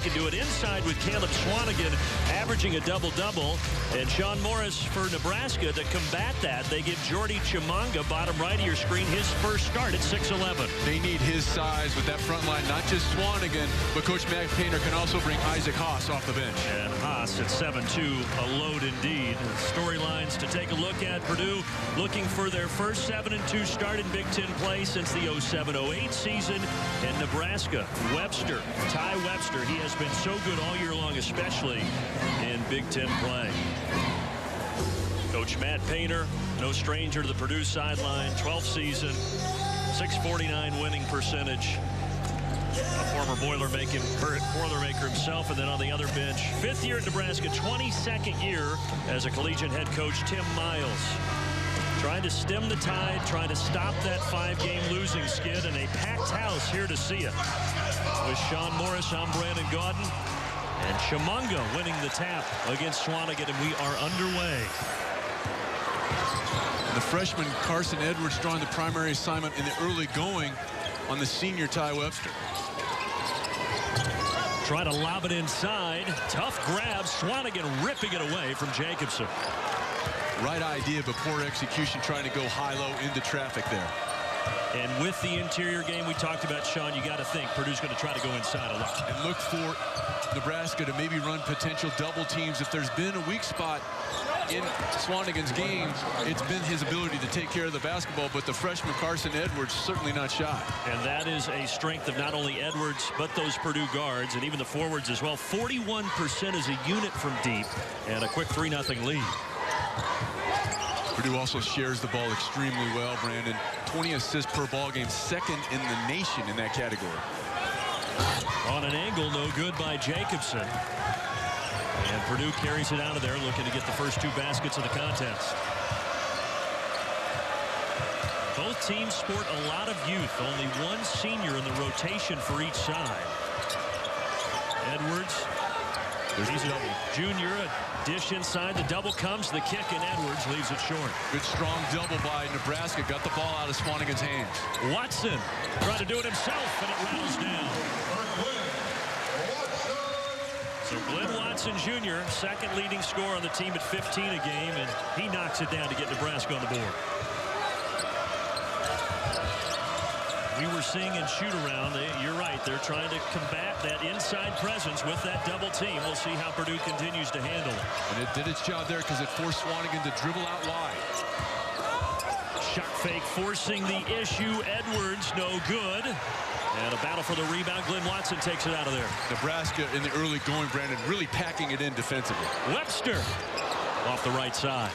can do it inside with Caleb Swanigan averaging a double-double. And Sean Morris for Nebraska to combat that. They give Jordy Chimanga, bottom right of your screen, his first start at 6'11". They need his size with that front line, not just Swanigan, but Coach Matt Painter can also bring Isaac Haas off the bench. And Haas at 7'2", a load indeed. Storylines to take a look at. Purdue looking for their first 7-2 start in Big Ten play since the 07-08 season. And Nebraska, Webster, Ty Webster, he has been so good all year long, especially in Big Ten play. Coach Matt Painter, no stranger to the Purdue sideline, 12th season, .649 winning percentage. A former Boilermaker himself, and then on the other bench, 5th year at Nebraska, 22nd year as a collegiate head coach, Tim Miles. Trying to stem the tide, trying to stop that 5-game losing skid, and a packed house here to see it. With Sean Morris, I'm Brandon Gaudin, and Chimanga winning the tap against Swanigan, and we are underway. The freshman Carson Edwards drawing the primary assignment in the early going on the senior Ty Webster. Try to lob it inside. Tough grab. Swanigan ripping it away from Jacobson. Right idea, but poor execution trying to go high-low into traffic there. And with the interior game we talked about, Sean, you got to think Purdue's going to try to go inside a lot. And look for Nebraska to maybe run potential double teams. If there's been a weak spot in Swanigan's game, it's been his ability to take care of the basketball, but the freshman Carson Edwards certainly not shy. And that is a strength of not only Edwards, but those Purdue guards, and even the forwards as well. 41% as a unit from deep, and a quick 3-0 lead. Purdue also shares the ball extremely well, Brandon. 20 assists per ball game, second in the nation in that category. On an angle, no good by Jacobson. And Purdue carries it out of there, looking to get the first 2 baskets of the contest. Both teams sport a lot of youth. Only one senior in the rotation for each side. Edwards. He's a junior. A dish inside. The double comes. The kick, and Edwards leaves it short. Good strong double by Nebraska. Got the ball out of Swanigan's hands. Watson trying to do it himself, and it rattles down. So Glenn Watson Jr., second leading scorer on the team at 15 a game, and he knocks it down to get Nebraska on the board. We were seeing in shoot-around, you're right, they're trying to combat that inside presence with that double team. We'll see how Purdue continues to handle it. And it did its job there because it forced Swanigan to dribble out wide. Shot fake forcing the issue. Edwards, no good. And a battle for the rebound. Glenn Watson takes it out of there. Nebraska in the early going, Brandon, really packing it in defensively. Webster off the right side.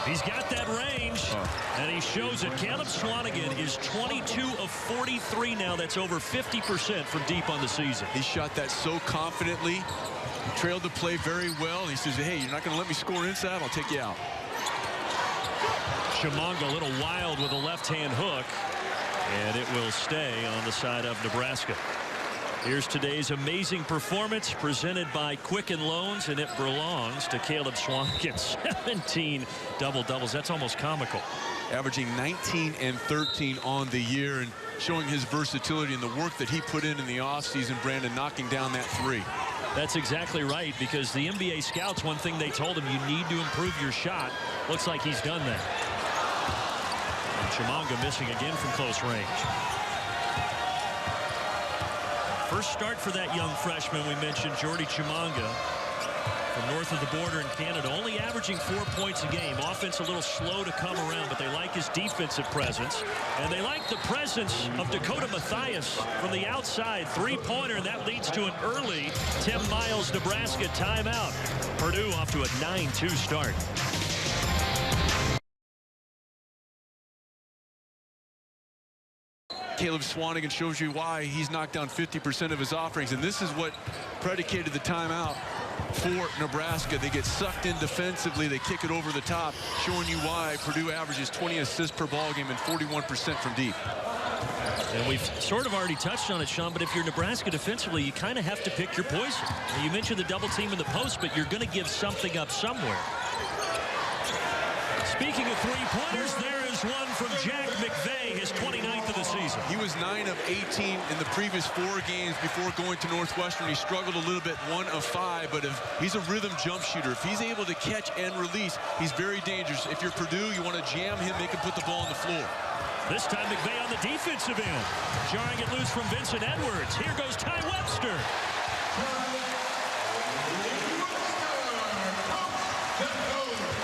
He's got that range, and he shows it. Caleb Swanigan is 22 of 43 now. That's over 50% from deep on the season. He shot that so confidently, trailed the play very well, and he says, hey, you're not going to let me score inside, I'll take you out. Chimanga a little wild with a left-hand hook, and it will stay on the side of Nebraska. Here's today's amazing performance presented by Quicken Loans, and it belongs to Caleb Swanigan. 17 double-doubles. That's almost comical. Averaging 19 and 13 on the year, and showing his versatility and the work that he put in the offseason, Brandon, knocking down that 3. That's exactly right, because the NBA scouts, one thing they told him, you need to improve your shot. Looks like he's done that. And Chimanga missing again from close range. First start for that young freshman we mentioned, Jordy Chimanga, from north of the border in Canada, only averaging 4 points a game. Offense a little slow to come around, but they like his defensive presence. And they like the presence of Dakota Mathias from the outside. 3-pointer, and that leads to an early Tim Miles, Nebraska timeout. Purdue off to a 9-2 start. Caleb Swanigan shows you why he's knocked down 50% of his offerings, and this is what predicated the timeout for Nebraska. They get sucked in defensively, they kick it over the top, showing you why Purdue averages 20 assists per ball game and 41% from deep. And we've sort of already touched on it, Sean, but if you're Nebraska defensively, you kind of have to pick your poison. You mentioned the double team in the post, but you're going to give something up somewhere. Speaking of three-pointers, there is one from Jack McVeigh, his 29th of the season. season. He was 9 of 18 in the previous 4 games before going to Northwestern. He struggled a little bit, 1 of 5, but he's a rhythm jump shooter. If he's able to catch and release, he's very dangerous. If you're Purdue, you want to jam him, make him put the ball on the floor. This time McVay on the defensive end. Jarring it loose from Vincent Edwards. Here goes Ty Webster.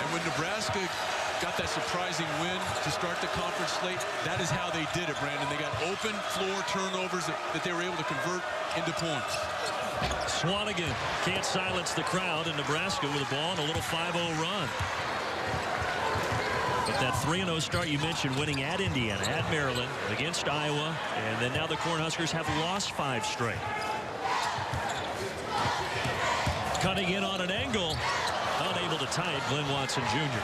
And when Nebraska got that surprising win to start the conference slate, that is how they did it, Brandon. They got open floor turnovers that they were able to convert into points. Swanigan can't silence the crowd, and Nebraska with a ball and a little 5-0 run. But that 3-0 start you mentioned, winning at Indiana, at Maryland, against Iowa, and then now the Cornhuskers have lost 5 straight. Cutting in on an angle, unable to tie it, Glenn Watson Jr.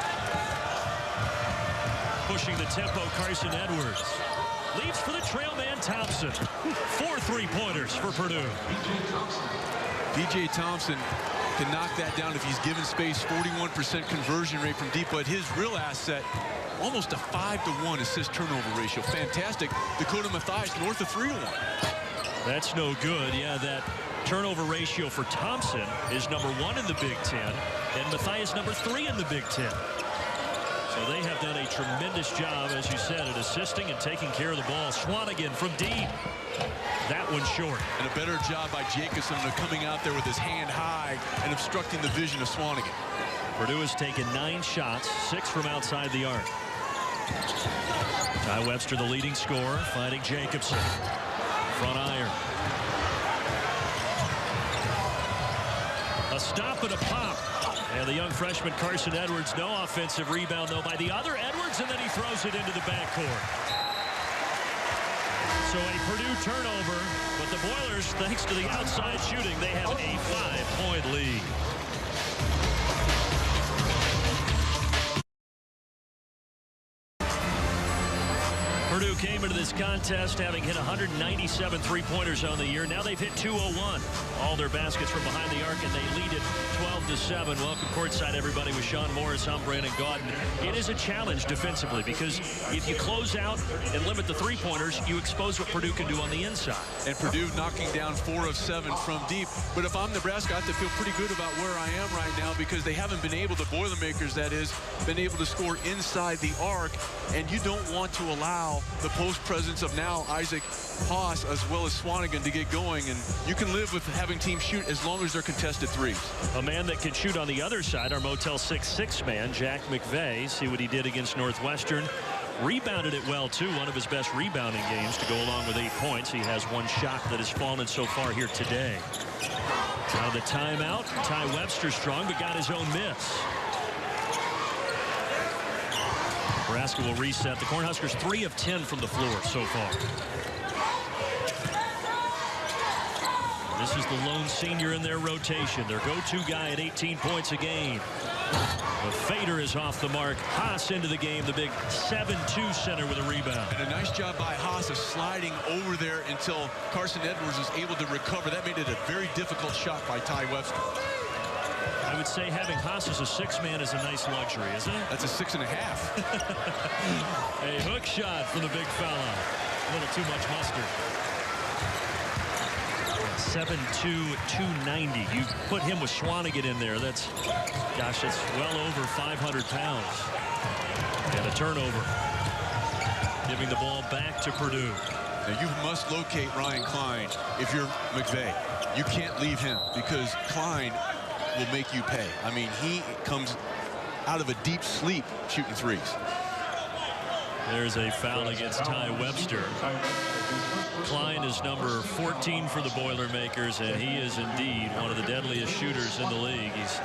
Pushing the tempo, Carson Edwards. Leaves for the trail man, Thompson. 4 3-pointers for Purdue. DJ Thompson can knock that down if he's given space. 41% conversion rate from deep, but his real asset, almost a 5-to-1 assist turnover ratio. Fantastic. Dakota Mathias north of 3-to-1. That's no good. Yeah, that turnover ratio for Thompson is #1 in the Big Ten, and Mathias #3 in the Big Ten. So they have done a tremendous job, as you said, at assisting and taking care of the ball. Swanigan from deep. That one short. And a better job by Jacobson of coming out there with his hand high and obstructing the vision of Swanigan. Purdue has taken 9 shots, 6 from outside the arc. Ty Webster, the leading scorer, fighting Jacobson. Front iron. A stop and a pop. And the young freshman Carson Edwards, no offensive rebound, though, by the other Edwards, and then he throws it into the backcourt. So a Purdue turnover, but the Boilers, thanks to the outside shooting, they have a 5-point lead. Purdue came into this contest having hit 197 three-pointers on the year. Now they've hit 201. All their baskets from behind the arc, and they lead it 12-7. Welcome courtside, everybody, with Sean Morris. I'm Brandon Gaudin. It is a challenge defensively because if you close out and limit the three-pointers, you expose what Purdue can do on the inside. And Purdue knocking down 4 of 7 from deep. But if I'm Nebraska, I have to feel pretty good about where I am right now because they haven't been able, the Boilermakers, that is, been able to score inside the arc. And you don't want to allow the post presence of now Isaac Haas as well as Swanigan to get going, and you can live with having teams shoot as long as they're contested threes. A man that can shoot on the other side, our Motel 6-6 man, Jack McVay. See what he did against Northwestern. Rebounded it well, too. One of his best rebounding games to go along with 8 points. He has 1 shot that has fallen so far here today. Now the timeout. Ty Webster strong, but got his own miss. Nebraska will reset. The Cornhuskers 3 of 10 from the floor so far. This is the lone senior in their rotation. Their go-to guy at 18 points a game. The fader is off the mark. Haas into the game, the big 7-2 center with a rebound. And a nice job by Haas of sliding over there until Carson Edwards was able to recover. That made it a very difficult shot by Ty Webster. I would say having Haas as a 6-man is a nice luxury, isn't it? That's a 6.5. A hook shot from the big fella. A little too much mustard. 7'2", 290. You put him with Swanigan in there. That's, gosh, that's well over 500 pounds. And a turnover. Giving the ball back to Purdue. Now you must locate Ryan Klein if you're McVay. You can't leave him because Klein will make you pay. I mean, he comes out of a deep sleep shooting threes. There's a foul against Ty Webster. Klein is number 14 for the Boilermakers, and he is indeed one of the deadliest shooters in the league. He's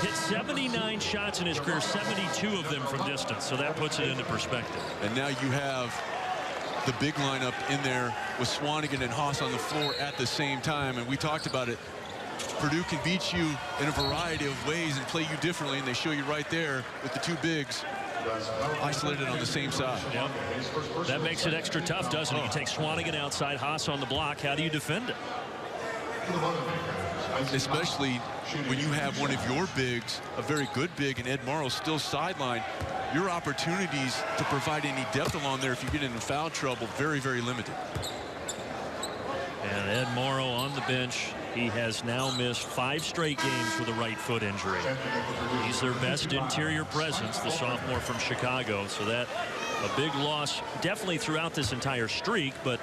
hit 79 shots in his career, 72 of them from distance, so that puts it into perspective. And now you have the big lineup in there with Swanigan and Haas on the floor at the same time, and we talked about it. Purdue can beat you in a variety of ways and play you differently, and they show you right there with the 2 bigs isolated on the same side. Yep. That makes it extra tough, doesn't it? You take Swanigan outside, Haas on the block. How do you defend it? especially when you have one of your bigs, a very good big, and Ed Morrow still sidelined. Your opportunities to provide any depth along there if you get into foul trouble, very, very limited. And Ed Morrow on the bench. He has now missed 5 straight games with a right foot injury. He's their best interior presence, the sophomore from Chicago. So that a big loss definitely throughout this entire streak, but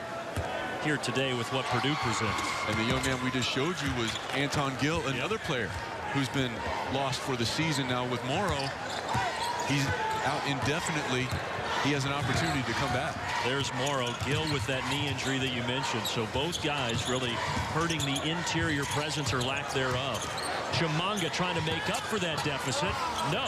here today with what Purdue presents. And the young man we just showed you was Anton Gill, another player who's been lost for the season. Now with Morrow, he's out indefinitely. He has an opportunity to come back. There's Morrow. Gill with that knee injury that you mentioned. So both guys really hurting the interior presence or lack thereof. Chimanga trying to make up for that deficit. No.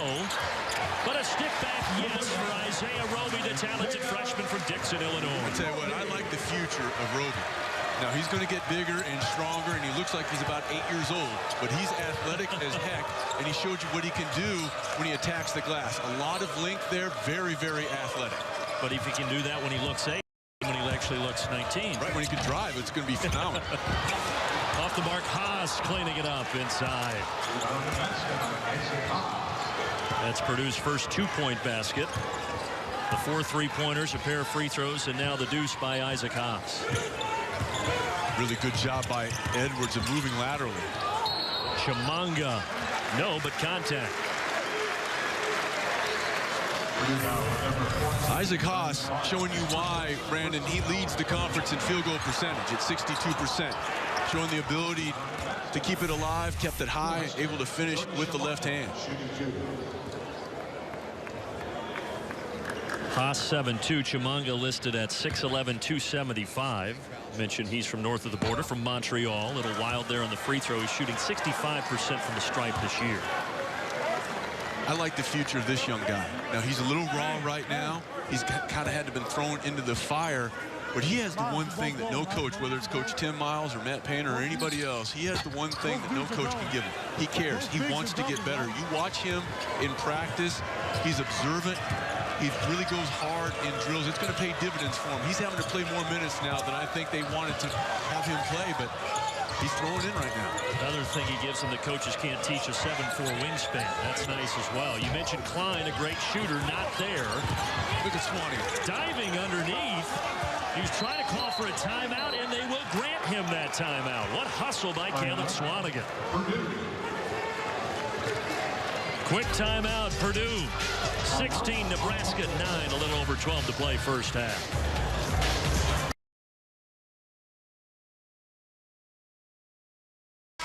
But a stick back, yes, for Isaiah Roby, the talented freshman from Dixon, Illinois. I'll tell you what, I like the future of Roby. Now, he's going to get bigger and stronger, and he looks like he's about 8 years old. But he's athletic as heck, and he showed you what he can do when he attacks the glass. A lot of length there, very, very athletic. But if he can do that when he looks 8, when he actually looks 19. Right, when he can drive, it's going to be phenomenal. Off the mark, Haas cleaning it up inside. That's Purdue's first 2-point basket. The 4 3-pointers, a pair of free throws, and now the deuce by Isaac Haas. Really good job by Edwards of moving laterally. Chimanga, no, but contact. Isaac Haas showing you why, Brandon, he leads the conference in field goal percentage at 62%. Showing the ability to keep it alive, kept it high, able to finish with the left hand. Haas 7'2", Chimanga listed at 6'11", 275. Mentioned he's from north of the border, from Montreal. A little wild there on the free throw. He's shooting 65% from the stripe this year. I like the future of this young guy. Now, he's a little raw right now. He's kind of had to been thrown into the fire. But he has the one thing that no coach, whether it's Coach Tim Miles or Matt Painter or anybody else, he has the one thing that no coach can give him. He cares. He wants to get better. You watch him in practice. He's observant. He really goes hard in drills. It's going to pay dividends for him. He's having to play more minutes now than I think they wanted to have him play, but he's throwing in right now. Another thing he gives them that coaches can't teach, a 7'4" wingspan. That's nice as well. You mentioned Klein, a great shooter, not there. Look at Swanee. Diving underneath. He's trying to call for a timeout, and they will grant him that timeout. What hustle by Caleb Swanigan. Quick timeout, Purdue. 16, Nebraska 9, a little over 12 to play first half.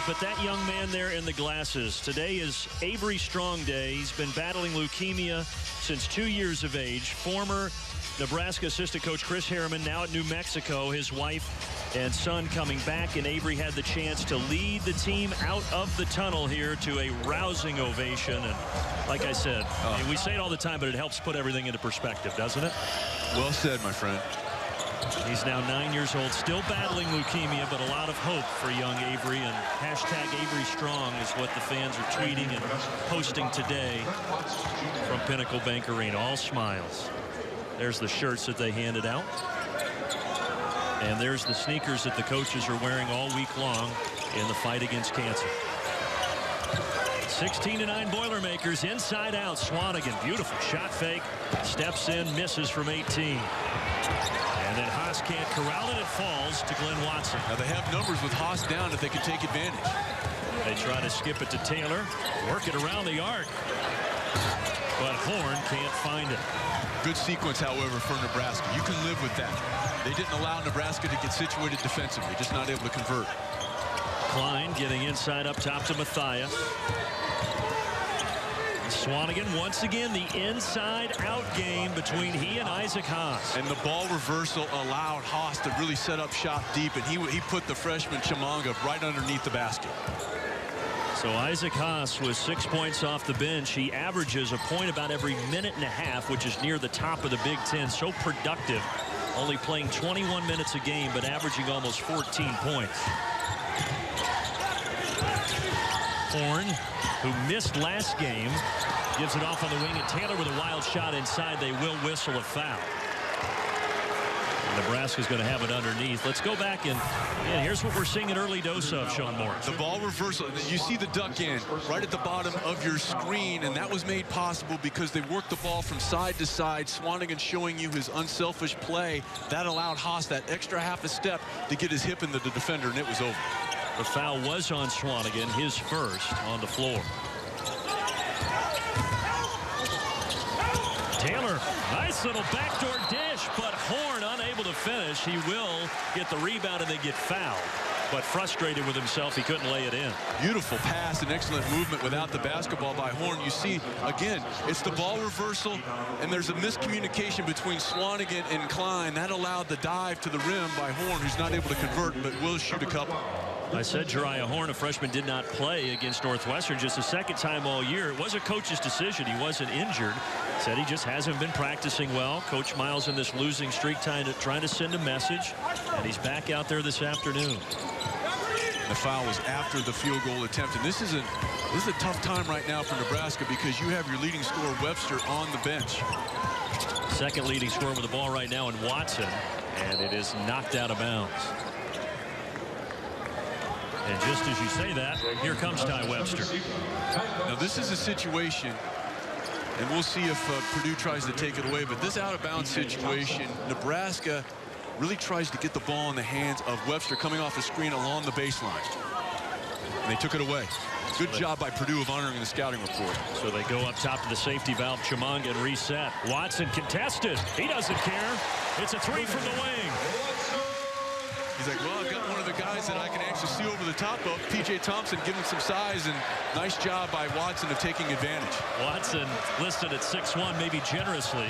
But that young man there in the glasses, today is Avery Strong Day. He's been battling leukemia since 2 years of age. Former Nebraska assistant coach Chris Harriman, now at New Mexico. His wife and son coming back, and Avery had the chance to lead the team out of the tunnel here to a rousing ovation. And like I said, I mean, we say it all the time, but it helps put everything into perspective, doesn't it? Well said, my friend. He's now 9 years old, still battling leukemia, but a lot of hope for young Avery. And hashtag Avery Strong is what the fans are tweeting and posting today from Pinnacle Bank Arena. All smiles. There's the shirts that they handed out. And there's the sneakers that the coaches are wearing all week long in the fight against cancer. 16-9 Boilermakers, inside out. Swanigan, beautiful shot fake, steps in, misses from 18. And then Haas can't corral it. It falls to Glenn Watson. Now they have numbers with Haas down if they can take advantage. They try to skip it to Taylor, work it around the arc. But Horn can't find it. Good sequence, however, for Nebraska. You can live with that. They didn't allow Nebraska to get situated defensively, just not able to convert. Klein getting inside up top to Matthias. Swanigan once again, the inside-out game between he and Isaac Haas. And the ball reversal allowed Haas to really set up shop deep, and he put the freshman Chimanga right underneath the basket. So Isaac Haas with 6 points off the bench. He averages a point about every minute and a half, which is near the top of the Big Ten. So productive, only playing 21 minutes a game, but averaging almost 14 points. Horn, who missed last game, gives it off on the wing, and Taylor with a wild shot inside. They will whistle a foul. Nebraska Nebraska's going to have it underneath. Let's go back and here's what we're seeing an early dose of, Sean Morris. The ball reversal. You see the duck in right at the bottom of your screen, and that was made possible because they worked the ball from side to side. Swanigan showing you his unselfish play. That allowed Haas that extra half a step to get his hip into the defender, and it was over. The foul was on Swanigan, his first on the floor. Taylor, nice little backdoor dish, but Horn unable to finish. He will get the rebound and then get fouled, but frustrated with himself, he couldn't lay it in. Beautiful pass and excellent movement without the basketball by Horn. You see, again, it's the ball reversal, and there's a miscommunication between Swanigan and Klein. That allowed the dive to the rim by Horn, who's not able to convert, but will shoot a couple. I said Jariah Horn, a freshman, did not play against Northwestern just the second time all year. It was a coach's decision. He wasn't injured. Said he just hasn't been practicing well. Coach Miles in this losing streak trying to send a message, and he's back out there this afternoon. The foul was after the field goal attempt, and this is a tough time right now for Nebraska because you have your leading scorer Webster on the bench. Second leading scorer with the ball right now in Watson, and it is knocked out of bounds. And just as you say that, here comes Ty Webster. Now this is a situation, and we'll see if Purdue tries to take it away, but this out-of-bounds situation, Nebraska really tries to get the ball in the hands of Webster coming off a screen along the baseline. And they took it away. Good job by Purdue of honoring the scouting report. So they go up top to the safety valve, Chimanga, and reset. Watson contested. He doesn't care. It's a three from the wing. He's like, well, I've got one of the guys that I can actually see over the top of. P.J. Thompson giving some size, and nice job by Watson of taking advantage. Watson listed at 6'1", maybe generously,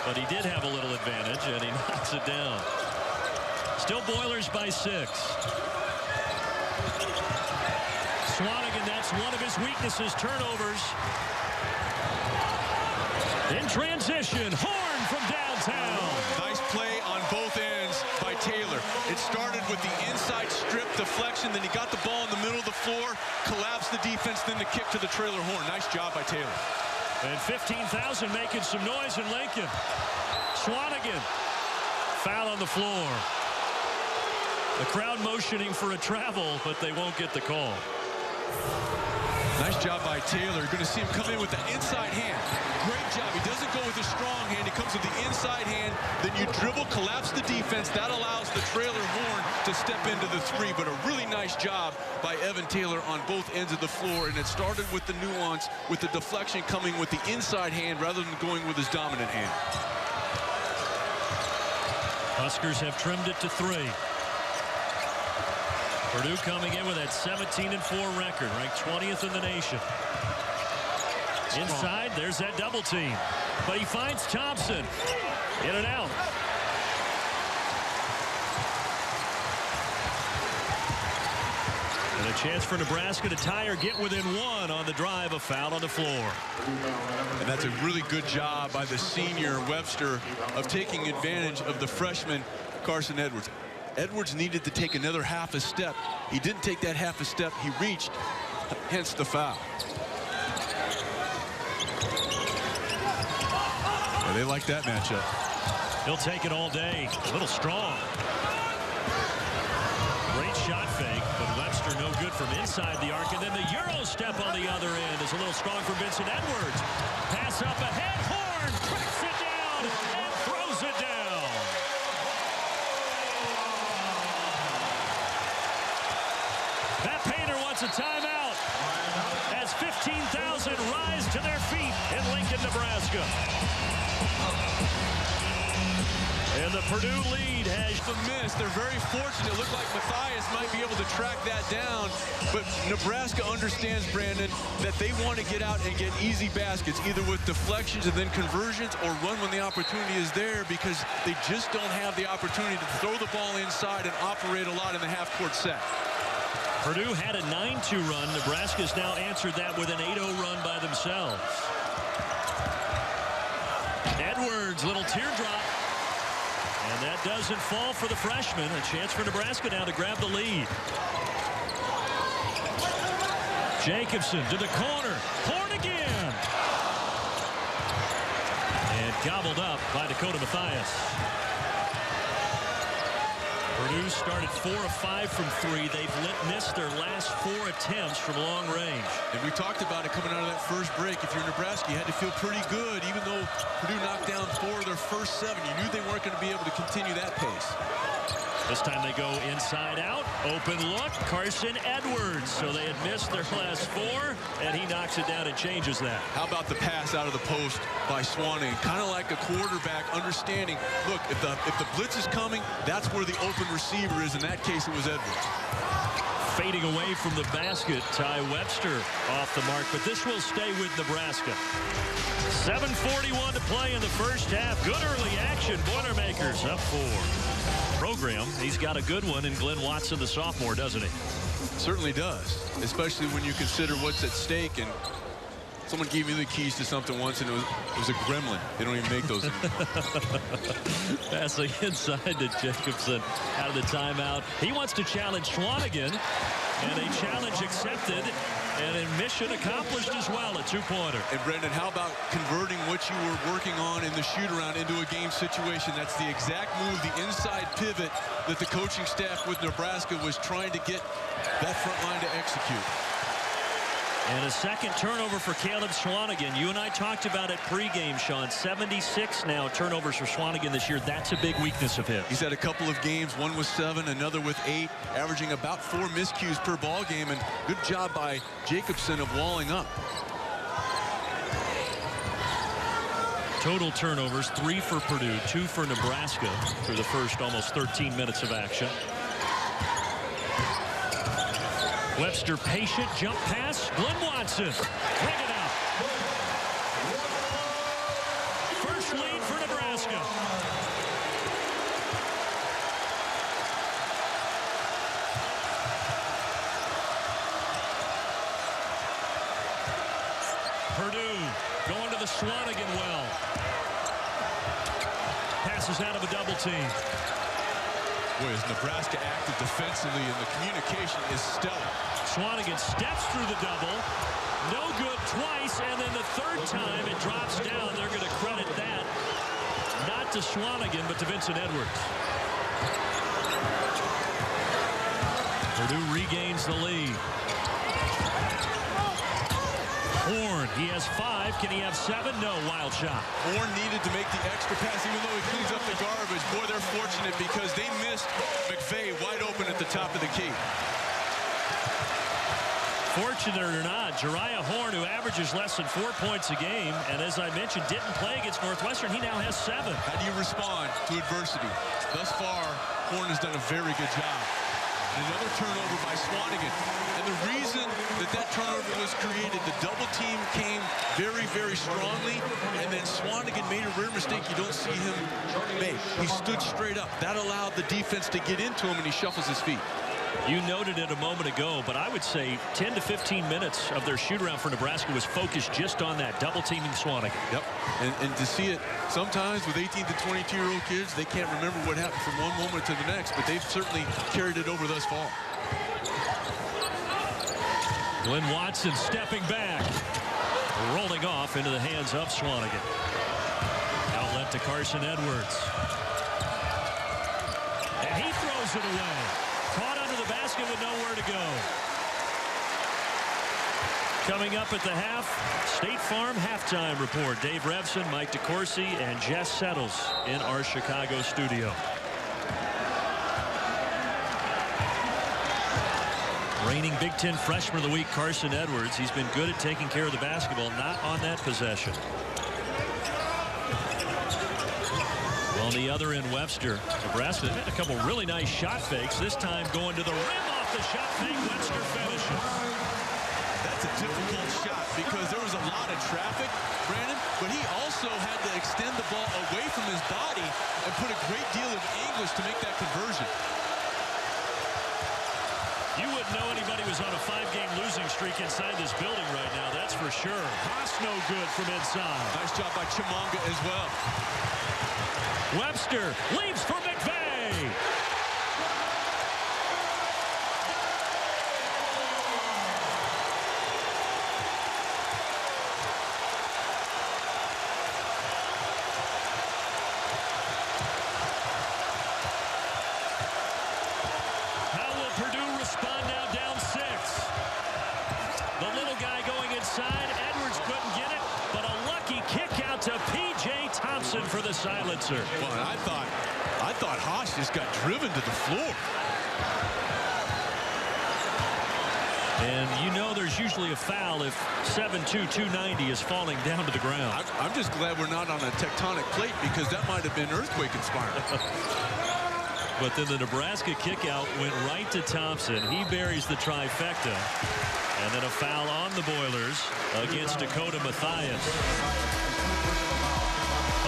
but he did have a little advantage, and he knocks it down. Still Boilers by 6. Swanigan, that's one of his weaknesses, turnovers. In transition, Horn from downtown. Nice play on both ends by Taylor. It started with the inside strip deflection, then he got the ball in the middle of the floor, collapsed the defense, then the kick to the trailer Horn. Nice job by Taylor. And 15,000 making some noise in Lincoln. Swanigan, foul on the floor. The crowd motioning for a travel, but they won't get the call. Nice job by Taylor. You're going to see him come in with the inside hand. Great job. He doesn't go with the strong hand. He comes with the inside hand. Then you dribble, collapse the defense. That allows the trailer Horn to step into the three. But a really nice job by Evan Taylor on both ends of the floor. And it started with the nuance, with the deflection coming with the inside hand rather than going with his dominant hand. Huskers have trimmed it to 3. Purdue coming in with that 17-4 record, ranked 20th in the nation. Inside, there's that double team. But he finds Thompson. In and out. And a chance for Nebraska to tie or get within 1 on the drive. A foul on the floor. And that's a really good job by the senior Webster of taking advantage of the freshman Carson Edwards. Edwards needed to take another half a step. He didn't take that half a step. He reached, hence the foul. Yeah, they like that matchup. He'll take it all day. A little strong. Great shot fake, but Webster no good from inside the arc. And then the Euro step on the other end is a little strong for Vincent Edwards. Pass up ahead. Horn cracks it down and throws it down. That painter wants a timeout as 15,000 rise to their feet in Lincoln, Nebraska. And the Purdue lead has the miss. They're very fortunate. It looked like Matthias might be able to track that down, but Nebraska understands, Brandon, that they want to get out and get easy baskets, either with deflections and then conversions, or run when the opportunity is there, because they just don't have the opportunity to throw the ball inside and operate a lot in the half-court set. Purdue had a 9-2 run. Nebraska's now answered that with an 8-0 run by themselves. Edwards, little teardrop. And that doesn't fall for the freshman. A chance for Nebraska now to grab the lead. Jacobson to the corner. Horn again. And gobbled up by Dakota Matthias. Purdue started 4 of 5 from 3. They've missed their last 4 attempts from long range. And we talked about it coming out of that first break. If you're Nebraska, you had to feel pretty good, even though Purdue knocked down 4 of their first 7. You knew they weren't going to be able to continue that pace. This time they go inside out. Open look. Carson Edwards. So they had missed their last 4, and he knocks it down and changes that. How about the pass out of the post by Swanigan? Kind of like a quarterback understanding, look, if the blitz is coming, that's where the open receiver is. In that case, it was Edwards. Fading away from the basket, Ty Webster off the mark, but this will stay with Nebraska. 7:41 to play in the first half. Good early action. Boilermakers up 4. Program, he's got a good one in Glenn Watson, the sophomore, doesn't he? Certainly does, especially when you consider what's at stake. And someone gave me the keys to something once, and it was a gremlin. They don't even make those anymore. Passing inside to Jacobson out of the timeout. He wants to challenge Swanigan, and a challenge accepted. And a mission accomplished as well, a 2-pointer. And Brendan, how about converting what you were working on in the shoot-around into a game situation? That's the exact move, the inside pivot that the coaching staff with Nebraska was trying to get that front line to execute. And a second turnover for Caleb Swanigan. You and I talked about it pregame, Sean. 76 now turnovers for Swanigan this year. That's a big weakness of his. He's had a couple of games, one with 7, another with 8, averaging about 4 miscues per ball game. And good job by Jacobson of walling up. Total turnovers, 3 for Purdue, 2 for Nebraska through the first almost 13 minutes of action. Webster patient, jump pass, Glenn Watson, bring it out. First lead for Nebraska. Purdue going to the Swanigan well. Passes out of a double team. Boy, is Nebraska active defensively, and the communication is stellar. Swanigan steps through the double. No good twice, and then the third time it drops down. They're going to credit that not to Swanigan, but to Vincent Edwards. Purdue regains the lead. Horn, he has 5. Can he have 7? No, wild shot. Horn needed to make the extra pass, even though he cleans up the garbage. Boy, they're fortunate because they missed McVay wide open at the top of the key. Fortunate or not, Jariah Horn, who averages less than 4 points a game, and as I mentioned, didn't play against Northwestern, he now has 7. How do you respond to adversity? Thus far, Horn has done a very good job. Another turnover by Swanigan. And the reason that turnover was created, the double team came very, very strongly, and then Swanigan made a rare mistake you don't see him make. He stood straight up. That allowed the defense to get into him, and he shuffles his feet. You noted it a moment ago, but I would say 10 to 15 minutes of their shoot-around for Nebraska was focused just on that, double-teaming Swanigan. Yep, and to see it sometimes with 18 to 22-year-old kids, they can't remember what happened from one moment to the next, but they've certainly carried it over thus far. Glenn Watson stepping back, rolling off into the hands of Swanigan. Outlet to Carson Edwards. And he throws it away. Caught under the basket with nowhere to go. Coming up at the half, State Farm halftime report. Dave Revson, Mike DeCourcy, and Jess Settles in our Chicago studio. Reigning Big Ten Freshman of the Week, Carson Edwards. He's been good at taking care of the basketball, not on that possession. On the other end, Webster. Nebraska had a couple really nice shot fakes. This time going to the rim off the shot fake. Webster finishes. That's a difficult shot because there was a lot of traffic, Brandon, but he also had to extend the ball away from his body and put a great deal of anguish to make that conversion. You wouldn't know anybody was on a 5-game losing streak inside this building right now, that's for sure. Haas no good from inside. Nice job by Chimanga as well. Webster leaves for McVay. the silencer. Well, I thought Haas just got driven to the floor. And you know there's usually a foul if 7'2", 290 is falling down to the ground. I'm just glad we're not on a tectonic plate, because that might have been earthquake inspired. But then the Nebraska kickout went right to Thompson. He buries the trifecta. And then a foul on the Boilers against Dakota Mathias.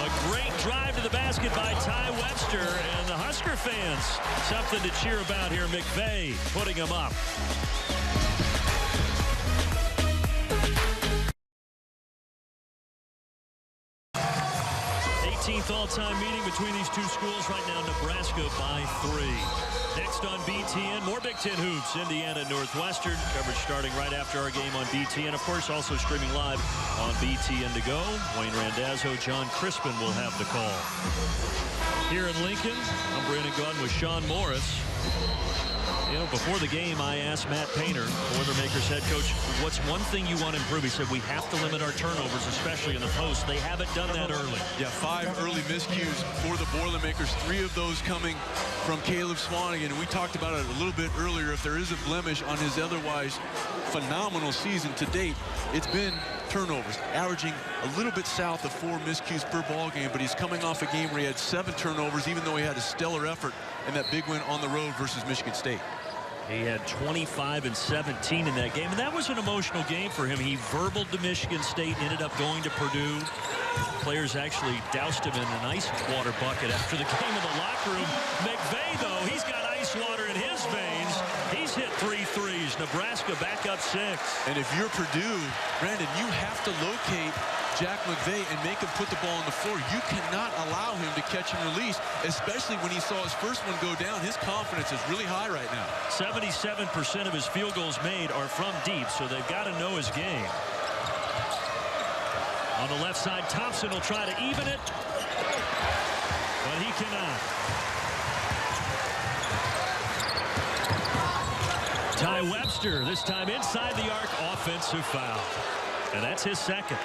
A great drive to the basket by Ty Webster, and the Husker fans, something to cheer about here. McVeigh putting him up. 18th all-time meeting between these two schools right now. Nebraska by 3. Next on BTN, more Big Ten hoops. Indiana Northwestern coverage starting right after our game on BTN. Of course, also streaming live on BTN to go. Wayne Randazzo, John Crispin will have the call. Here in Lincoln, I'm Brandon Gauden with Sean Morris. You know, before the game, I asked Matt Painter, Boilermakers head coach, what's one thing you want to improve? He said, we have to limit our turnovers, especially in the post. They haven't done that early. Yeah, 5 early miscues for the Boilermakers, 3 of those coming from Caleb Swanigan. We talked about it a little bit earlier. If there is a blemish on his otherwise phenomenal season to date, it's been turnovers, averaging a little bit south of 4 miscues per ball game, but he's coming off a game where he had 7 turnovers, even though he had a stellar effort in that big win on the road versus Michigan State. He had 25 and 17 in that game, and that was an emotional game for him. He verbaled to Michigan State, ended up going to Purdue. Players actually doused him in an ice water bucket after the game in the locker room. McVeigh, though, he's got ice water in his veins. He's hit 3 threes. Nebraska back up 6. And if you're Purdue, Brandon, you have to locate Jack McVeigh and make him put the ball on the floor. You cannot allow him to catch and release, especially when he saw his first one go down. His confidence is really high right now. 77% of his field goals made are from deep, so they've got to know his game. On the left side, Thompson will try to even it, but he cannot. Ty Webster, this time inside the arc, offensive foul. And that's his second.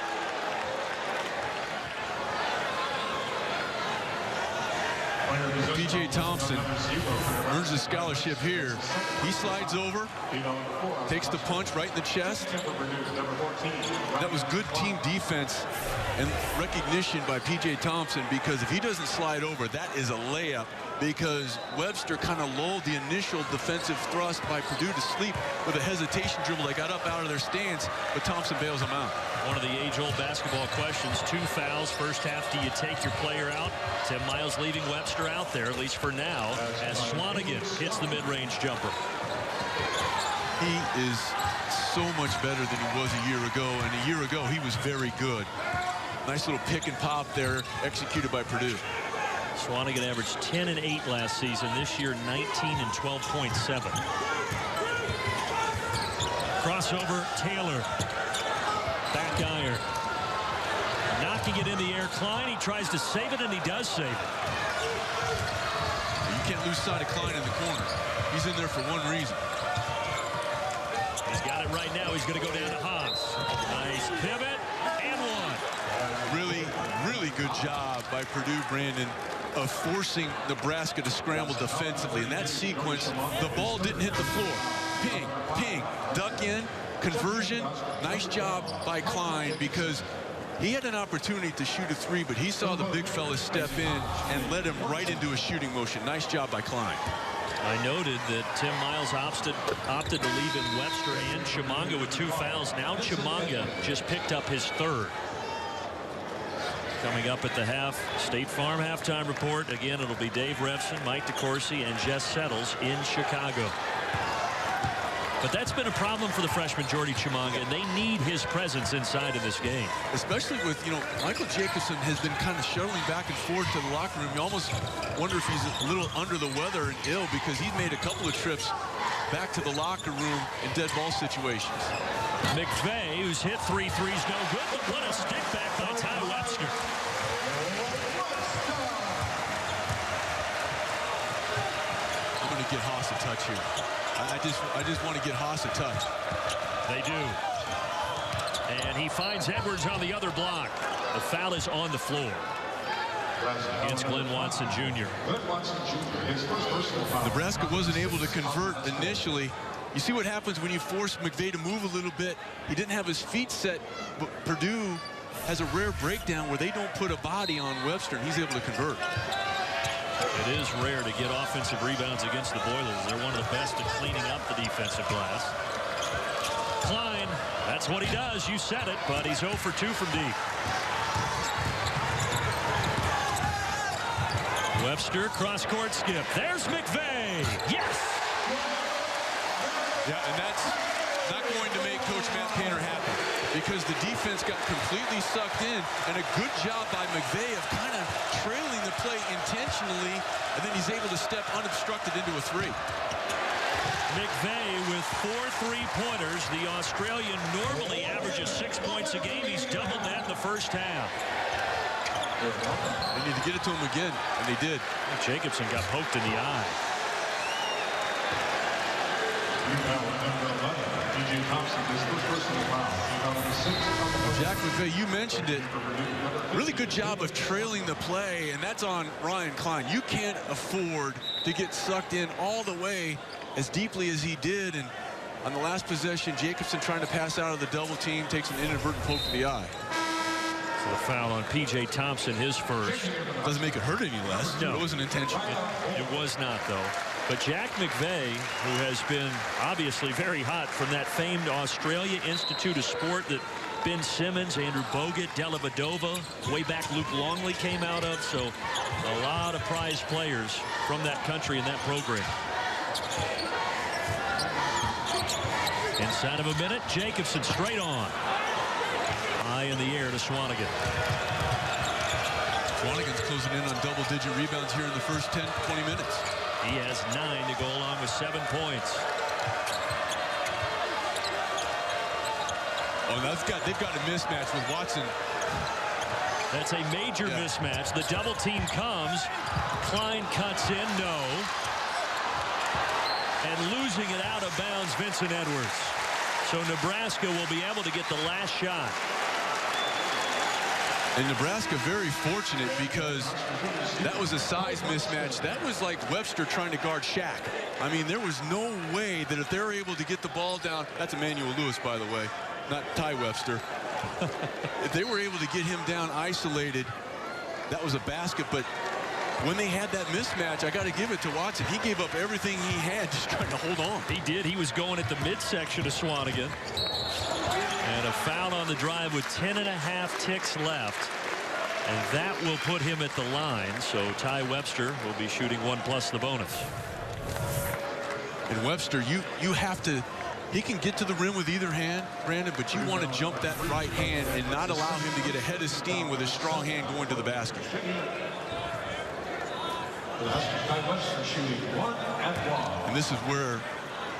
P.J. Thompson earns a scholarship here. He slides over, takes the punch right in the chest. That was good team defense and recognition by P.J. Thompson, because if he doesn't slide over, that is a layup, because Webster kind of lulled the initial defensive thrust by Purdue to sleep with a hesitation dribble. They got up out of their stance, but Thompson bails them out. One of the age-old basketball questions, 2 fouls first half. Do you take your player out? Tim Miles leaving Webster out there, at least for now, as Swanigan hits the mid-range jumper. He is so much better than he was a year ago, and a year ago he was very good. Nice little pick and pop there, executed by Purdue. Swanigan averaged 10 and 8 last season. This year, 19 and 12.7. Crossover, Taylor. Back iron. Knocking it in the air. Klein, he tries to save it, and he does save it. You can't lose sight of Klein in the corner. He's in there for one reason. He's got it right now. He's going to go down to Haas. Nice pivot, and one. Really good job by Purdue, Brandon, of forcing Nebraska to scramble defensively. In that sequence, the ball didn't hit the floor. Ping, ping, duck in, conversion. Nice job by Klein, because he had an opportunity to shoot a 3, but he saw the big fella step in and led him right into a shooting motion. Nice job by Klein. I noted that Tim Miles opted to leave in Webster and Chimanga with 2 fouls. Now Chimanga just picked up his 3rd. Coming up at the half, State Farm halftime report. Again, it'll be Dave Refson, Mike DeCourcy, and Jess Settles in Chicago. But that's been a problem for the freshman Jordy Chimanga, and they need his presence inside of this game. Especially with, Michael Jacobson has been kind of shuttling back and forth to the locker room. You almost wonder if he's a little under the weather and ill, because he's made a couple of trips back to the locker room in dead ball situations. McVeigh, who's hit 3 threes, no good, but what a stick back by Ty Webster. I'm going to get Haas a touch here. I just want to get Haas a touch. They do. And he finds Edwards on the other block. The foul is on the floor. against Glenn Watson Jr. Nebraska wasn't able to convert initially. You see what happens when you force McVay to move a little bit. He didn't have his feet set, but Purdue has a rare breakdown where they don't put a body on Webster, and he's able to convert. It is rare to get offensive rebounds against the Boilers. They're one of the best at cleaning up the defensive glass. Klein, that's what he does. You said it, but he's 0 for 2 from deep. Webster, cross-court skip. There's McVay. Yes! Yeah, and that's not going to make Coach Matt Painter happy because the defense got completely sucked in, and a good job by McVay of kind of trailing the play intentionally, and then he's able to step unobstructed into a three. McVay with 4 3-pointers. The Australian normally averages 6 points a game. He's doubled that in the first half. They need to get it to him again, and they did. Jacobson got poked in the eye. Jack McVay, you mentioned it. Really good job of trailing the play, and that's on Ryan Klein. You can't afford to get sucked in all the way as deeply as he did. And on the last possession, Jacobson trying to pass out of the double team takes an inadvertent poke to the eye. So the foul on P.J. Thompson, his first. Doesn't make it hurt any less. No. It wasn't intentional. It was not, though. But Jack McVay, who has been obviously very hot from that famed Australia Institute of Sport that Ben Simmons, Andrew Bogut, Della Vadova, way back Luke Longley came out of. So a lot of prize players from that country in that program. Inside of a minute, Jacobson straight on. High in the air to Swanigan. Swanigan's closing in on double-digit rebounds here in the first 10, 20 minutes. He has 9 to go along with 7 points. Oh, they've got a mismatch with Watson. That's a major mismatch. The double team comes. Klein cuts in, no. And losing it out of bounds, Vincent Edwards. So Nebraska will be able to get the last shot. And Nebraska very fortunate because that was a size mismatch. That was like Webster trying to guard Shaq. I mean, there was no way that if they're able to get the ball down, that's Emmanuel Lewis, by the way, not Ty Webster. If they were able to get him down isolated, that was a basket. But when they had that mismatch, I got to give it to Watson. He gave up everything he had just trying to hold on. He did. He was going at the midsection of Swanigan. And a foul on the drive with 10.5 ticks left. And that will put him at the line. So Ty Webster will be shooting 1 plus the bonus. And Webster, you have to, he can get to the rim with either hand, Brandon, but you want to jump that right hand and not allow him to get a head of steam with his strong hand going to the basket. And this is where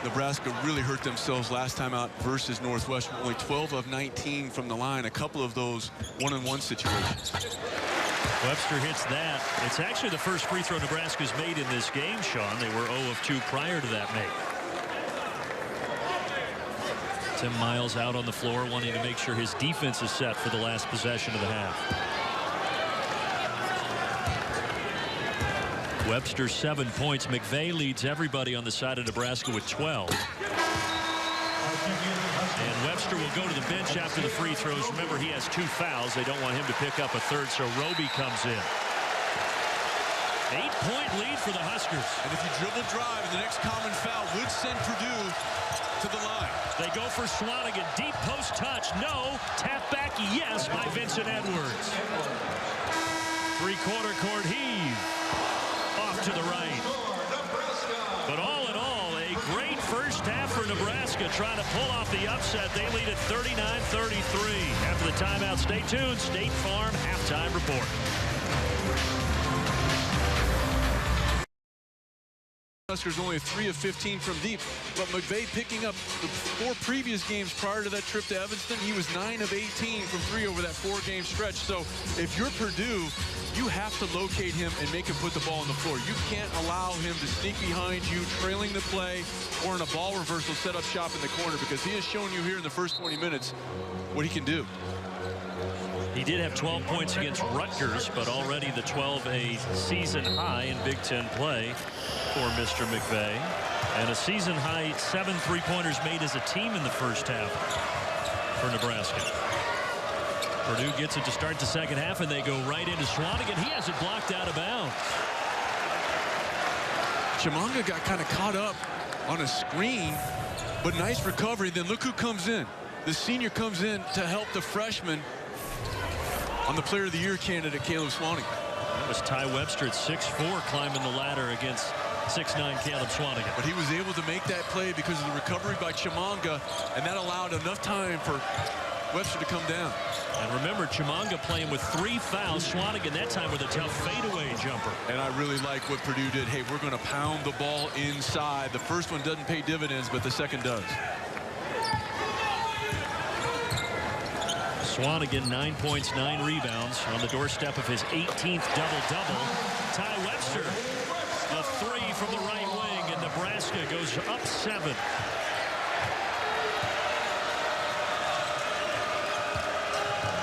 Nebraska really hurt themselves last time out versus Northwestern. Only 12 of 19 from the line, a couple of those one-on-one situations. Webster hits that. It's actually the first free throw Nebraska's made in this game, Sean. They were 0 of 2 prior to that make. Tim Miles out on the floor wanting to make sure his defense is set for the last possession of the half. Webster 7 points. McVay leads everybody on the side of Nebraska with 12. And Webster will go to the bench after the free throws. Remember, he has 2 fouls. They don't want him to pick up a third, so Roby comes in. 8-point lead for the Huskers. And if you dribble drive, the next common foul would send Purdue to the line. They go for Swanigan. Deep post touch. No. Tap back. Yes, by Vincent Edwards. Three-quarter court heave. Off to the right. But all in all, a great first half for Nebraska, trying to pull off the upset. They lead at 39-33. After the timeout, stay tuned. State Farm halftime report. Huskers only 3 of 15 from deep, but McVay picking up the 4 previous games prior to that trip to Evanston. He was 9 of 18 from 3 over that 4-game stretch. So if you're Purdue, you have to locate him and make him put the ball on the floor. You can't allow him to sneak behind you, trailing the play, or in a ball reversal, set up shop in the corner, because he has shown you here in the first 20 minutes what he can do. He did have 12 points against Rutgers, but already the 12 a season high in Big Ten play for Mr. McVay. And a season high 7 3-pointers made as a team in the first half for Nebraska. Purdue gets it to start the second half, and they go right into Swanigan. He has it blocked out of bounds. Chimanga got kind of caught up on a screen, but nice recovery. Then look who comes in. The senior comes in to help the freshman on the Player of the Year candidate, Caleb Swanigan. That was Ty Webster at 6'4", climbing the ladder against 6'9" Caleb Swanigan. But he was able to make that play because of the recovery by Chimanga, and that allowed enough time for Webster to come down. And remember, Chimanga playing with 3 fouls. Swanigan that time with a tough fadeaway jumper. And I really like what Purdue did. Hey, we're going to pound the ball inside. The first one doesn't pay dividends, but the second does. Swanigan, 9 points, 9 rebounds on the doorstep of his 18th double-double. Ty Webster, a 3 from the right wing, and Nebraska goes up 7.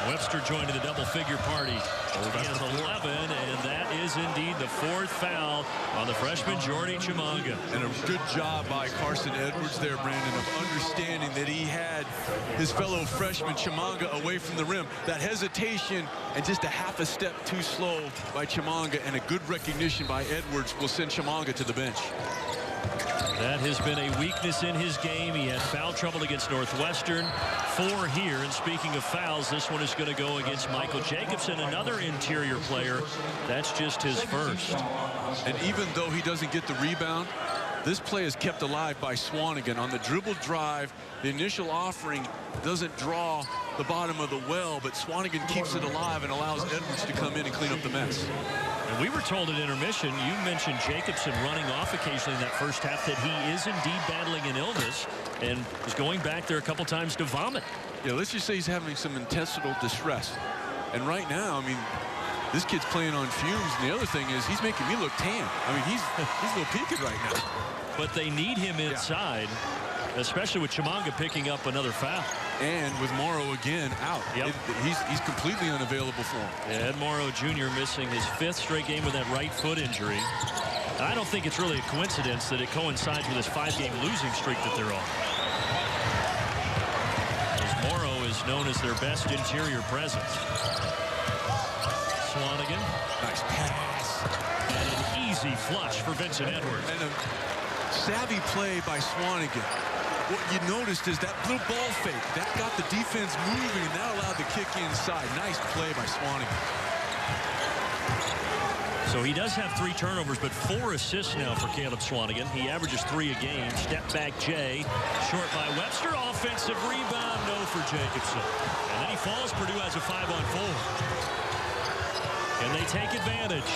Webster joined in the double-figure party. He has 11, and that is indeed the 4th foul on the freshman Jordy Chimanga. And a good job by Carson Edwards there, Brandon, of understanding that he had his fellow freshman Chimanga away from the rim. That hesitation and just a half a step too slow by Chimanga, and a good recognition by Edwards will send Chimanga to the bench. That has been a weakness in his game. He had foul trouble against Northwestern, 4 here. And speaking of fouls, this one is going to go against Michael Jacobson, another interior player. That's just his first. And even though he doesn't get the rebound, this play is kept alive by Swanigan. On the dribble drive, the initial offering doesn't draw the bottom of the well, but Swanigan keeps it alive and allows Edwards to come in and clean up the mess. And we were told at intermission, you mentioned Jacobson running off occasionally in that first half, that he is indeed battling an illness and is going back there a couple times to vomit. Yeah, let's just say he's having some intestinal distress. And right now, I mean, this kid's playing on fumes. And the other thing is, he's making me look tan. I mean, he's a little peaked right now. But they need him inside, especially with Chimanga picking up another foul. And with Morrow again out. Yep. He's completely unavailable for him. Yeah, Ed Morrow Jr. missing his 5th straight game with that right foot injury. And I don't think it's really a coincidence that it coincides with this 5-game losing streak that they're on. As Morrow is known as their best interior presence. Swanigan. Nice pass. And an easy flush for Vincent Edwards. And a savvy play by Swanigan. What you noticed is that little ball fake. That got the defense moving, and that allowed the kick inside. Nice play by Swanigan. So he does have 3 turnovers, but 4 assists now for Caleb Swanigan. He averages 3 a game. Step back Jay. Short by Webster. Offensive rebound. No for Jacobson. And then he falls. Purdue has a 5-on-4. And they take advantage.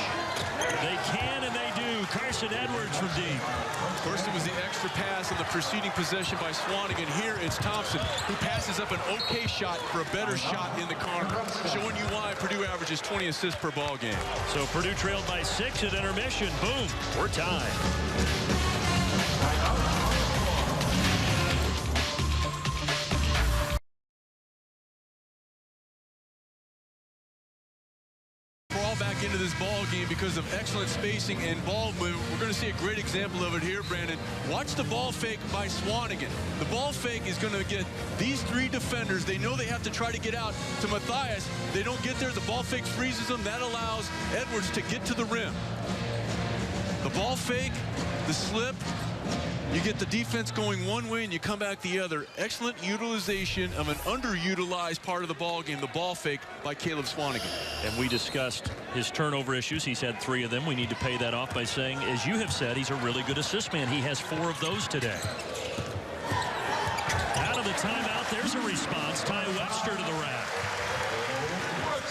They can and they do. Carson Edwards from deep. First, it was the extra pass on the preceding possession by Swanigan. Here it's Thompson, who passes up an okay shot for a better shot in the corner, showing you why Purdue averages 20 assists per ball game. So Purdue trailed by 6 at intermission. Boom, we're tied. Back into this ball game because of excellent spacing and ball movement. We're going to see a great example of it here, Brandon. Watch the ball fake by Swanigan. The ball fake is going to get these 3 defenders. They know they have to try to get out to Matthias. They don't get there. The ball fake freezes them. That allows Edwards to get to the rim. The ball fake, the slip, you get the defense going one way and you come back the other. Excellent utilization of an underutilized part of the ball game, the ball fake by Caleb Swanigan. And we discussed his turnover issues. He's had 3 of them. We need to pay that off by saying, as you have said, he's a really good assist man. He has 4 of those today. Out of the timeout, there's a response. Ty Webster to the rack.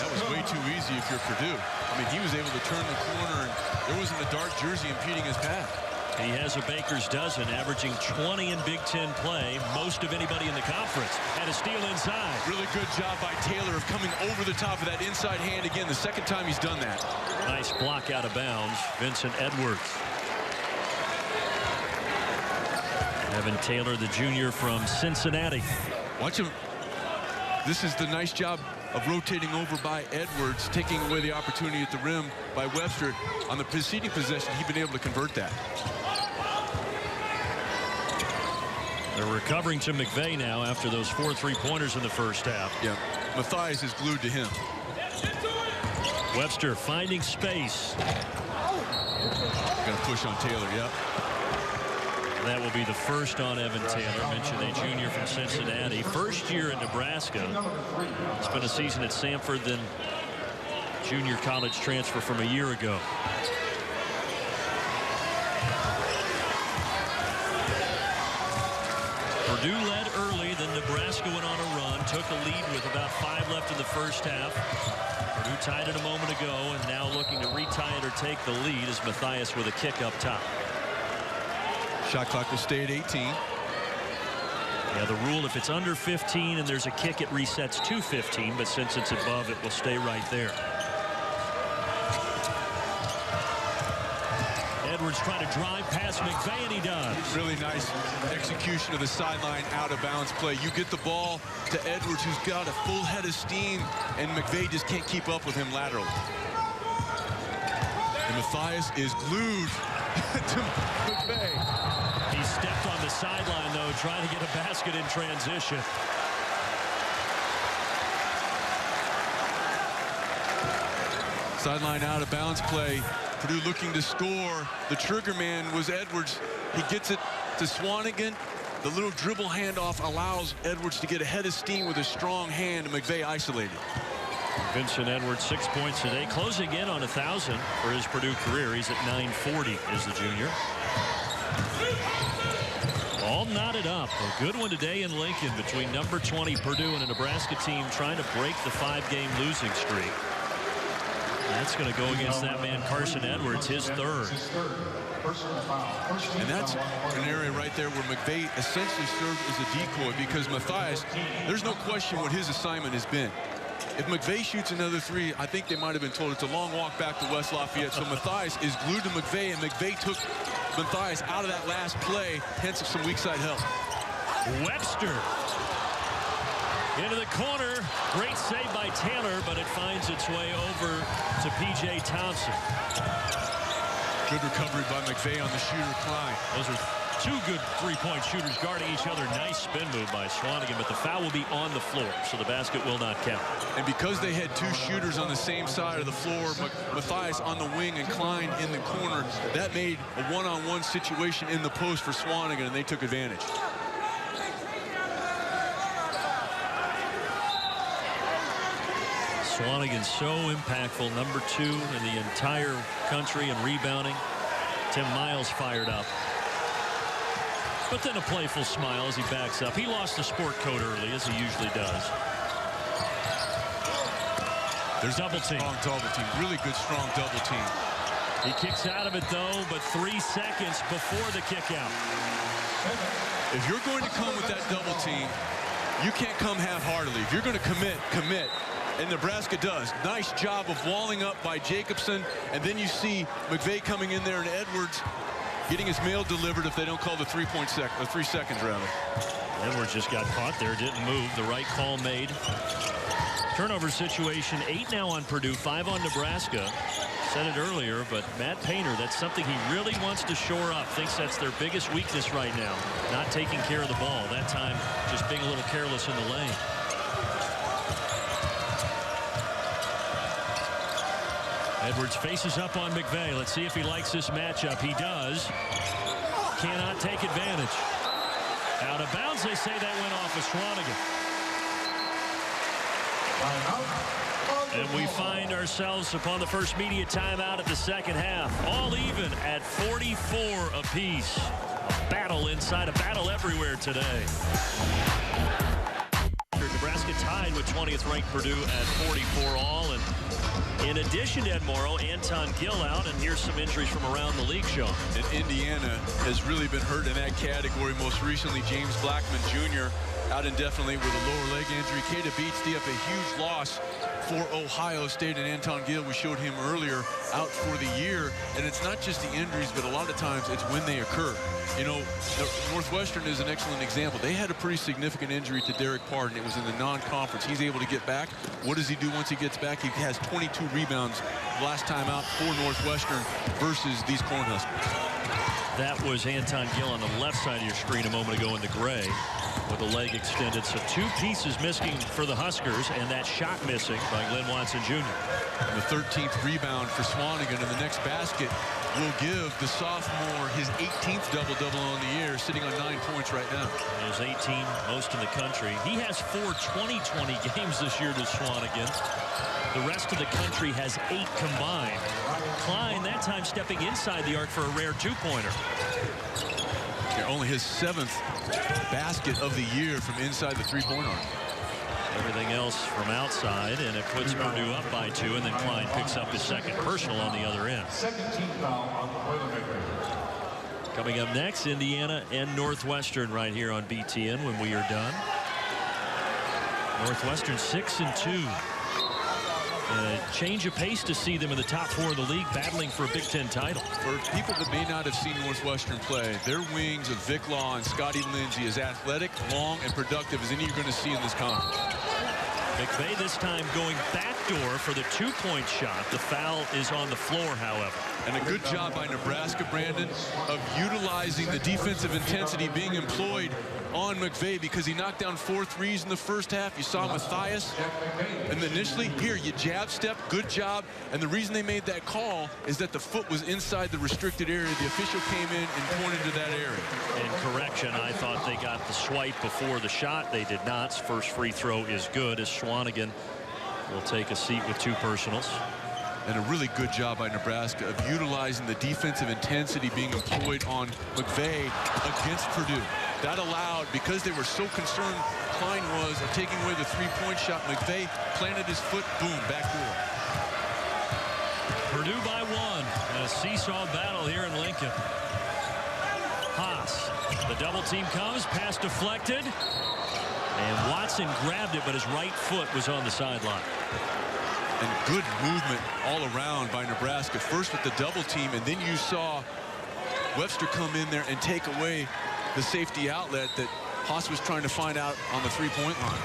That was way too easy if you're Purdue. I mean, he was able to turn the corner, and there wasn't a dark jersey impeding his path. He has a baker's dozen, averaging 20 in Big Ten play, most of anybody in the conference. And a steal inside. Really good job by Taylor of coming over the top of that inside hand again, the second time he's done that. Nice block out of bounds, Vincent Edwards. Evan Taylor, the junior from Cincinnati. Watch him. This is the nice job of rotating over by Edwards, taking away the opportunity at the rim by Webster. On the preceding possession, he'd been able to convert that. They're recovering to McVay now after those 4 3-pointers in the first half. Yeah, Matthias is glued to him. Webster finding space. Gonna push on Taylor, yep. That will be the first on Evan Taylor, mentioned a junior from Cincinnati. First year at Nebraska. Spent a season at Samford, then junior college transfer from a year ago. Purdue led early, then Nebraska went on a run, took a lead with about 5 left in the first half. Purdue tied it a moment ago, and now looking to retie it or take the lead is Matthias with a kick up top. Shot clock will stay at 18. Yeah, the rule, if it's under 15 and there's a kick, it resets to 15, but since it's above, it will stay right there. Edwards trying to drive past McVay, and he does. Really nice execution of the sideline out of bounds play. You get the ball to Edwards, who's got a full head of steam, and McVay just can't keep up with him laterally. And Matthias is glued to McVay. He stepped on the sideline, though, trying to get a basket in transition. Sideline out of bounds play. Purdue looking to score. The trigger man was Edwards. He gets it to Swanigan. The little dribble handoff allows Edwards to get ahead of steam with a strong hand, and McVay isolated. Vincent Edwards, 6 points today, closing in on 1,000 for his Purdue career. He's at 940 as the junior. All knotted up. A good one today in Lincoln between number 20 Purdue and a Nebraska team trying to break the 5-game losing streak. That's going to go against that man Carson Edwards, his third. And that's an area right there where McVay essentially served as a decoy, because Matthias, there's no question what his assignment has been. If McVay shoots another 3, I think they might have been told it's a long walk back to West Lafayette. So Matthias is glued to McVay, and McVay took Matthias out of that last play, hence some weak side help. Webster into the corner. Great save by Taylor, but it finds its way over to P.J. Thompson. Good recovery by McVay on the shooter Klein. Those are 2 good 3-point shooters guarding each other. Nice spin move by Swanigan, but the foul will be on the floor, so the basket will not count. And because they had 2 shooters on the same side of the floor, Matthias on the wing and Klein in the corner, that made a one-on-one situation in the post for Swanigan, and they took advantage. Swanigan so impactful, number 2 in the entire country in rebounding. Tim Miles fired up. But then a playful smile as he backs up. He lost the sport coat early, as he usually does. There's double team. Strong double team. Really good, strong double team. He kicks out of it, though, but 3 seconds before the kick out. If you're going to come with that double team, you can't come half-heartedly. If you're going to commit, commit. And Nebraska does. Nice job of walling up by Jacobson. And then you see McVay coming in there, and Edwards getting his mail delivered if they don't call the 3 seconds rather. Edwards just got caught there, didn't move. The right call made. Turnover situation, 8 now on Purdue, 5 on Nebraska. Said it earlier, but Matt Painter, that's something he really wants to shore up. Thinks that's their biggest weakness right now. Not taking care of the ball. That time just being a little careless in the lane. Edwards faces up on McVay. Let's see if he likes this matchup. He does. Cannot take advantage. Out of bounds, they say that went off of Swanigan. And we find ourselves upon the first media timeout of the second half. All even at 44 apiece. A battle inside, a battle everywhere today. Nebraska tied with 20th ranked Purdue at 44 all. And in addition to Ed Morrow, Anton Gill out, and here's some injuries from around the league, Sean. And Indiana has really been hurt in that category. Most recently, James Blackman Jr. out indefinitely with a lower leg injury. Kata Beats, a huge loss for Ohio State. And Anton Gill, we showed him earlier, out for the year. And it's not just the injuries, but a lot of times it's when they occur. You know, Northwestern is an excellent example. They had a pretty significant injury to Derek Pardon. It was in the non-conference. He's able to get back. What does he do once he gets back? He has 22 rebounds last time out for Northwestern versus these Cornhuskers. That was Anton Gill on the left side of your screen a moment ago in the gray with the leg extended. So 2 pieces missing for the Huskers, and that shot missing by Glenn Watson Jr. And the 13th rebound for Swanigan, and the next basket will give the sophomore his 18th double-double on the year, sitting on 9 points right now. There's 18, most in the country. He has 4 20-20 games this year to Swanigan. The rest of the country has 8 combined. Klein, that time stepping inside the arc for a rare 2-pointer. Only his 7th basket of the year from inside the 3-point arc. Everything else from outside, and it puts Purdue up by 2, and then Klein picks up his 2nd personal on the other end. Coming up next, Indiana and Northwestern right here on BTN when we are done. Northwestern 6-2. Change of pace to see them in the top 4 of the league battling for a Big Ten title. For people that may not have seen Northwestern play, their wings of Vic Law and Scotty Lindsey is athletic, long, and productive as any you're going to see in this conference. McVay this time going backdoor for the 2-point shot. The foul is on the floor, however. And a good job by Nebraska, Brandon, of utilizing the defensive intensity being employed on McVay, because he knocked down 4 threes in the first half. You saw Matthias, and initially, here, you jab step, good job. And the reason they made that call is that the foot was inside the restricted area. The official came in and pointed to that area. In correction, I thought they got the swipe before the shot. They did not. First free throw is good, as Swanigan will take a seat with 2 personals. And a really good job by Nebraska of utilizing the defensive intensity being employed on McVay against Purdue. That allowed, because they were so concerned Klein was of taking away the 3-point shot, McVay planted his foot, boom, backdoor. Purdue by 1. A seesaw battle here in Lincoln. Haas, the double team comes, pass deflected. And Watson grabbed it, but his right foot was on the sideline. And good movement all around by Nebraska. First with the double team, and then you saw Webster come in there and take away the safety outlet that Haas was trying to find out on the 3-point line.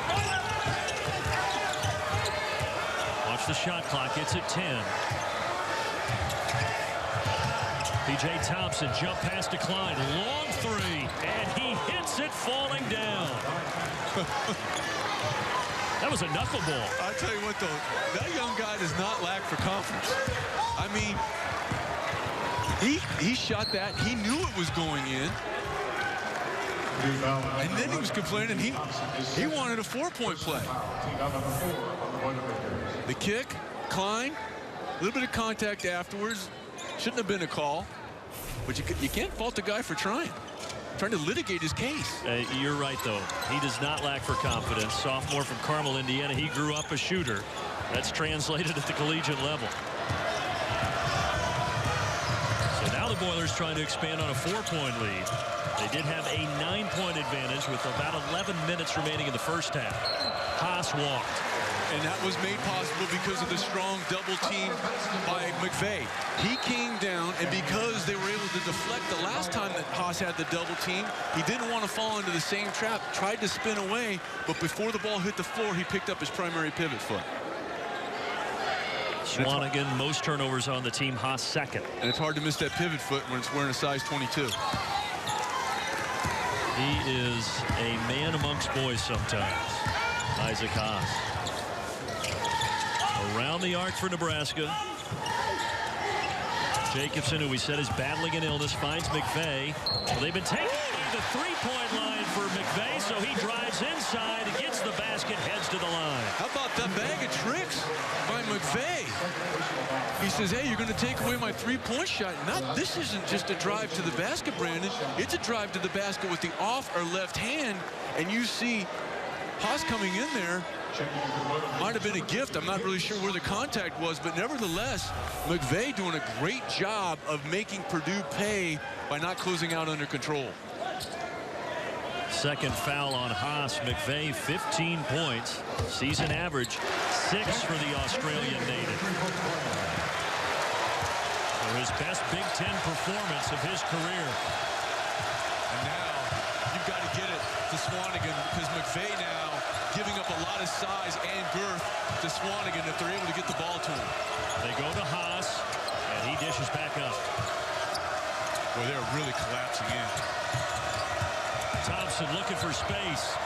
Watch the shot clock. It's at 10. P.J. Thompson jump pass to Klein. Long 3. And he hits it falling down. That was a knuckleball. I tell you what, though, that young guy does not lack for confidence. I mean, he shot that. He knew it was going in. And then he was complaining he wanted a 4-point play. The kick, Klein, a little bit of contact afterwards. Shouldn't have been a call. But you can't fault the guy for trying to litigate his case. You're right, though. He does not lack for confidence. Sophomore from Carmel, Indiana. He grew up a shooter. That's translated at the collegiate level. So now the Boilers trying to expand on a 4-point lead. They did have a 9-point advantage with about 11 minutes remaining in the first half. Haas walked. And that was made possible because of the strong double team by McVay. He came down, and because they were able to deflect the last time that Haas had the double team, he didn't want to fall into the same trap, tried to spin away, but before the ball hit the floor, he picked up his primary pivot foot. Swanigan, most turnovers on the team, Haas 2nd. And it's hard to miss that pivot foot when it's wearing a size 22. He is a man amongst boys sometimes, Isaac Haas. Around the arc for Nebraska. Jacobson, who we said is battling an illness, finds McVay. Well, they've been taking the 3-point line for McVay, so he drives inside, gets the basket, heads to the line. How about that bag of tricks by McVay? He says, hey, you're going to take away my 3-point shot. This isn't just a drive to the basket, Brandon. It's a drive to the basket with the off or left hand, and you see Haas coming in there. Might have been a gift. I'm not really sure where the contact was, but nevertheless, McVay doing a great job of making Purdue pay by not closing out under control. Second foul on Haas. McVay, 15 points. Season average, 6 for the Australian native. For his best Big Ten performance of his career. And now you've got to get it to Swanigan, because McVay now giving up a lot of size and girth to Swanigan if they're able to get the ball to him. They go to Haas, and he dishes back up. Boy, they're really collapsing in. Thompson looking for space.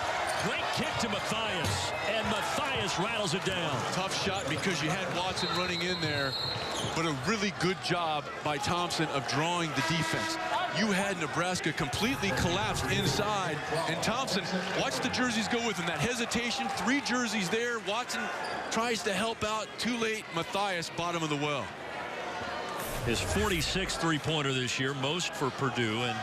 Great kick to Matthias, and Matthias rattles it down. Tough shot because you had Watson running in there, but a really good job by Thompson of drawing the defense. You had Nebraska completely collapsed inside, and Thompson, watch the jerseys go with him. That hesitation, 3 jerseys there. Watson tries to help out. Too late. Matthias, bottom of the well. His 46th three-pointer this year, most for Purdue, and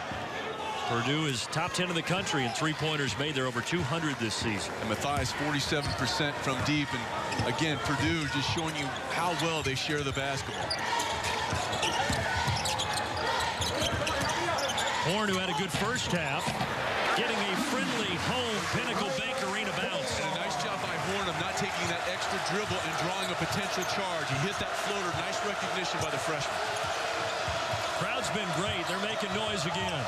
Purdue is top 10 in the country in three-pointers made. They're over 200 this season. And Matthias 47% from deep, and again, Purdue just showing you how well they share the basketball. Horn, who had a good first half, getting a friendly home Pinnacle Bank Arena bounce. And a nice job by Horn of not taking that extra dribble and drawing a potential charge. He hit that floater. Nice recognition by the freshman. Crowd's been great. They're making noise again.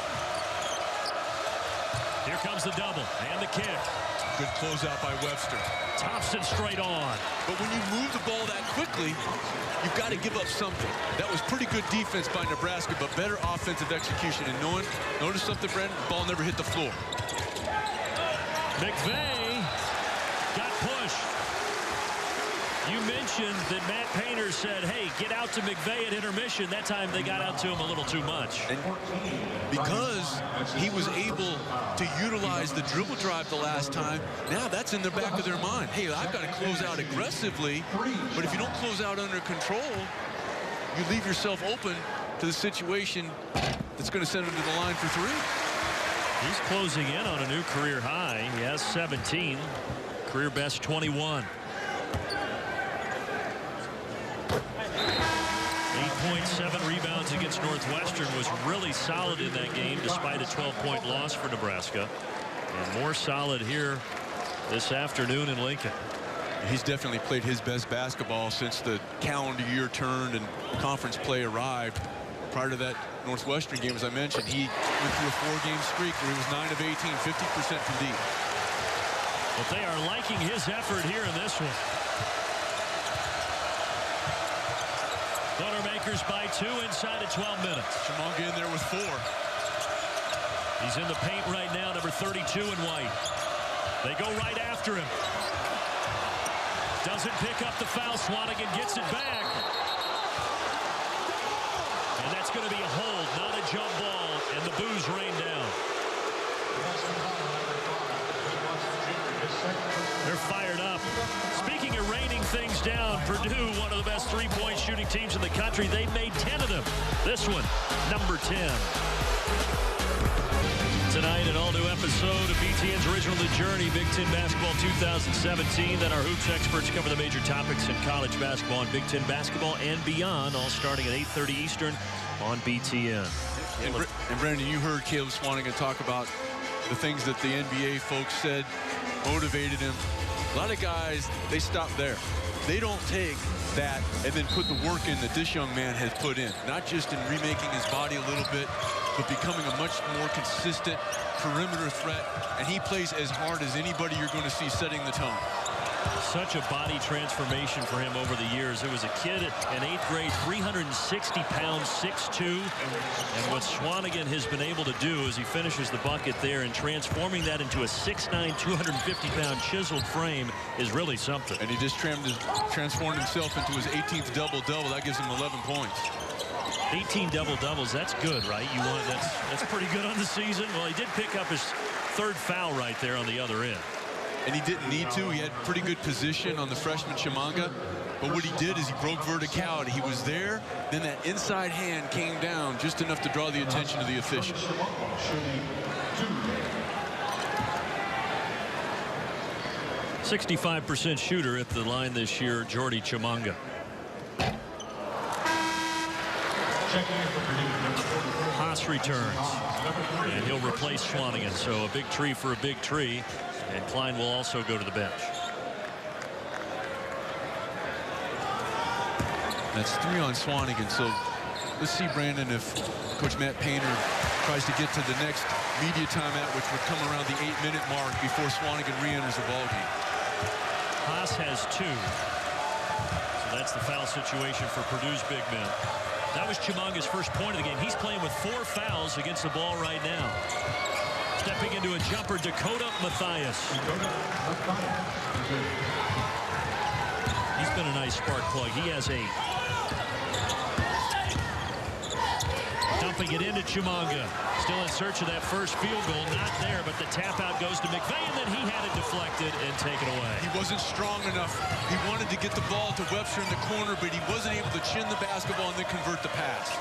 Here comes the double and the kick. Good closeout by Webster. Thompson straight on. But when you move the ball that quickly, you've got to give up something. That was pretty good defense by Nebraska, but better offensive execution. And notice something, Brandon? The ball never hit the floor. McVay got pushed. You mentioned that Matt Painter said, hey, get out to McVay at intermission. That time they got out to him a little too much. And because he was able to utilize the dribble drive the last time, now that's in the back of their mind. Hey, I've got to close out aggressively, but if you don't close out under control, you leave yourself open to the situation that's going to send him to the line for 3. He's closing in on a new career high. He has 17, career best 21. 8.7 rebounds against Northwestern, was really solid in that game despite a 12-point loss for Nebraska. And more solid here this afternoon in Lincoln. He's definitely played his best basketball since the calendar year turned and conference play arrived. Prior to that Northwestern game, as I mentioned, he went through a 4-game streak where he was 9 of 18, 50% from deep. But they are liking his effort here in this one. Boilermakers by 2 inside of 12 minutes. Chimanga in there with 4. He's in the paint right now, number 32 in white. They go right after him. Doesn't pick up the foul. Swanigan gets it back. And that's going to be a hold, not a jump ball. And the boos rain down. They're fired up. Speaking of raining things down, Purdue, one of the best three-point shooting teams in the country. They made 10 of them. This one, number 10. Tonight, an all-new episode of BTN's original The Journey, Big Ten Basketball 2017. Then our hoops experts cover the major topics in college basketball and Big Ten basketball and beyond, all starting at 8:30 Eastern on BTN. And Brandon, you heard Caleb Swanigan talk about the things that the NBA folks said motivated him. A lot of guys, they stop there. They don't take that and then put the work in that this young man has put in. Not just in remaking his body a little bit, but becoming a much more consistent perimeter threat. And he plays as hard as anybody you're going to see setting the tone. Such a body transformation for him over the years. It was a kid in 8th grade, 360 pounds, 6'2". And what Swanigan has been able to do as he finishes the bucket there and transforming that into a 6'9", 250-pound chiseled frame is really something. And he just transformed himself into his 18th double-double. That gives him 11 points. 18 double-doubles, that's good, right? That's pretty good on the season. Well, he did pick up his 3rd foul right there on the other end. And he didn't need to. He had pretty good position on the freshman Chimanga. But what he did is he broke verticality. He was there, then that inside hand came down just enough to draw the attention of the official. 65% shooter at the line this year, Jordy Chimanga. Haas returns, and he'll replace Swanigan. So a big tree for a big tree, and Klein will also go to the bench. That's 3 on Swanigan. So let's see, Brandon, if Coach Matt Painter tries to get to the next media timeout, which would come around the 8-minute mark before Swanigan re-enters the ballgame. Haas has 2. So that's the foul situation for Purdue's big men. That was Chimanga's first point of the game. He's playing with 4 fouls against the ball right now. Stepping into a jumper, Dakota Mathias. He's been a nice spark plug. He has 8. Dumping it into Chimanga. Still in search of that first field goal. Not there, but the tap out goes to McVeigh, and then he had it deflected and taken away. He wasn't strong enough. He wanted to get the ball to Webster in the corner, but he wasn't able to chin the basketball and then convert the pass.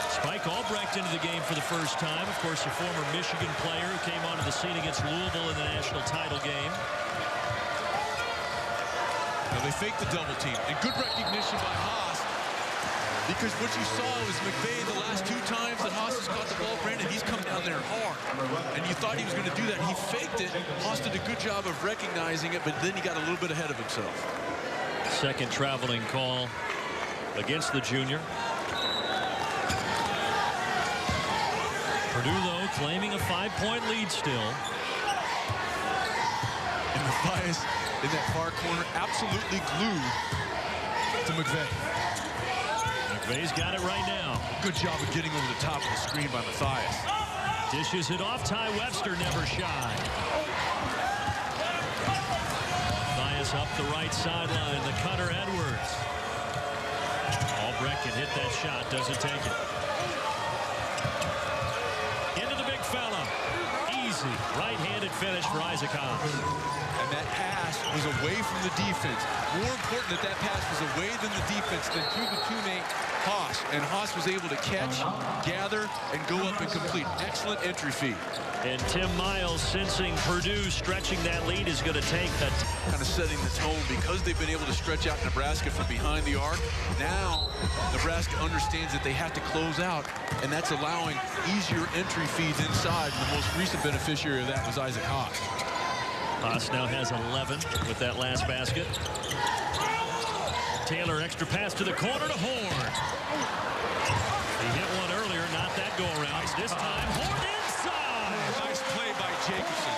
Spike Albrecht into the game for the first time. Of course, a former Michigan player who came onto the scene against Louisville in the national title game. Now they faked the double team, and good recognition by Haas, because what you saw was McVeigh the last 2 times that Haas has caught the ball, Brandon, he's come down there hard. And you thought he was going to do that. He faked it. Haas did a good job of recognizing it, but then he got a little bit ahead of himself. Second traveling call against the junior. Purdue, though, claiming a 5-point lead still. And Mathias in that far corner, absolutely glued to McVeigh. McVeigh's got it right now. Good job of getting over the top of the screen by Mathias. Dishes it off. Ty Webster never shy. Mathias up the right sideline. The cutter Edwards. Albrecht can hit that shot. Doesn't take it. Into the big fella. Easy. Right-handed finish for Isaac Haas. And that pass was away from the defense. More important that that pass was away than the defense than to the teammate Haas. And Haas was able to catch, gather, and go up and complete. Excellent entry feed. And Tim Miles, sensing Purdue stretching that lead, is going to take that. Kind of setting the tone because they've been able to stretch out Nebraska from behind the arc. Now, Nebraska understands that they have to close out, and that's allowing easier entry feeds inside. And the most recent beneficiary of that was Isaac Haas. Haas now has 11 with that last basket. Taylor, extra pass to the corner to Horn. He hit one earlier, not that go-around. This time, Horn inside. Nice play by Jacobson.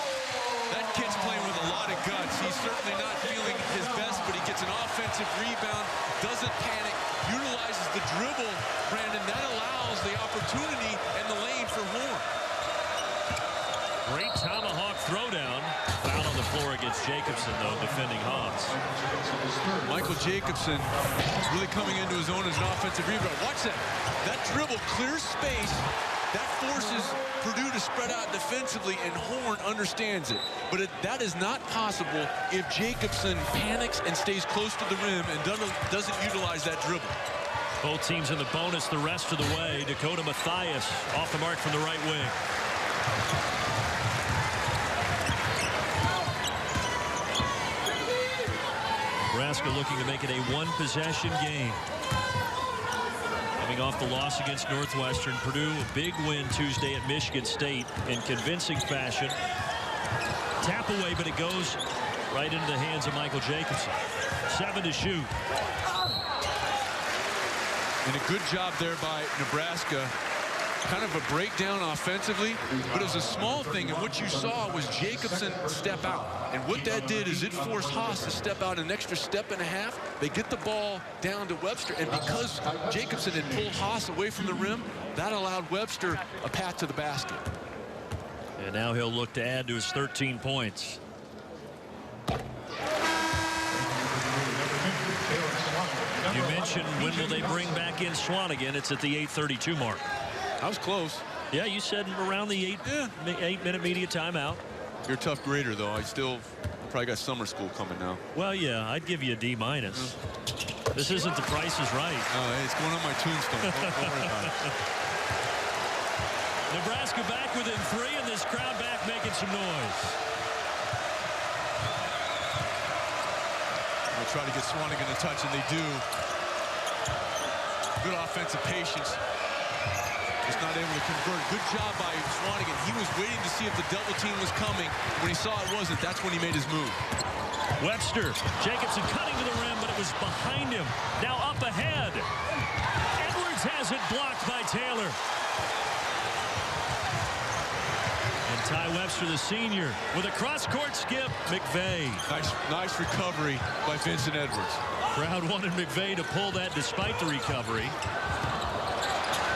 That kid's playing with a lot of guts. He's certainly not feeling his best, but he gets an offensive rebound, doesn't panic, utilizes the dribble, Brandon. That allows the opportunity and the lane for Horn. Great tomahawk throwdown. Foul on the floor against Jacobson, though, defending Haas. Michael Jacobson really coming into his own as an offensive rebound. Watch that. That dribble clears space. That forces Purdue to spread out defensively, and Horn understands it. But that is not possible if Jacobson panics and stays close to the rim and doesn't utilize that dribble. Both teams in the bonus the rest of the way. Dakota Mathias off the mark from the right wing. Nebraska looking to make it a 1-possession game. Coming off the loss against Northwestern, Purdue a big win Tuesday at Michigan State in convincing fashion. Tap away, but it goes right into the hands of Michael Jacobson. 7 to shoot. And a good job there by Nebraska. Kind of a breakdown offensively, but it was a small thing, and what you saw was Jacobson step out. And what that did is it forced Haas to step out an extra step and a half. They get the ball down to Webster, and because Jacobson had pulled Haas away from the rim, that allowed Webster a path to the basket. And now he'll look to add to his 13 points. You mentioned when will they bring back in Swanigan? It's at the 8:32 mark. I was close. Yeah, you said around the 8-minute media timeout. You're a tough grader, though. I probably got summer school coming now. Well, yeah, I'd give you a D-. This isn't The Price is Right. Hey, it's going on my tombstone. Don't worry about it. Nebraska back within 3, and this crowd back making some noise. They'll try to get Swanigan a touch, and they do. Good offensive patience. Just not able to convert. Good job by Swanigan. He was waiting to see if the double team was coming. When he saw it wasn't, that's when he made his move. Webster, Jacobson cutting to the rim, but it was behind him. Now up ahead. Edwards has it blocked by Taylor. And Ty Webster, the senior, with a cross-court skip. McVeigh. Nice recovery by Vincent Edwards. Crowd wanted McVeigh to pull that despite the recovery.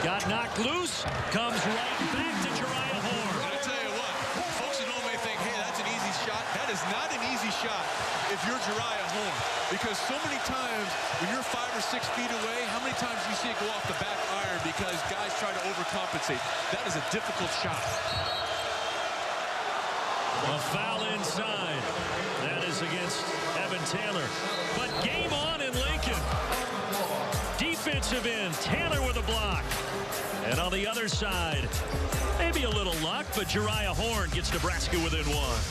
Got knocked loose. Comes right back to Jeriah Horn. I tell you what, folks at home may think, hey, that's an easy shot. That is not an easy shot if you're Jeriah Horn. Because so many times when you're 5 or 6 feet away, how many times do you see it go off the back iron because guys try to overcompensate? That is a difficult shot. A foul inside. That is against Evan Taylor. But game on in Lincoln. Defensive end. Taylor with a block. And on the other side, maybe a little luck, but Jeriah Horn gets Nebraska within one.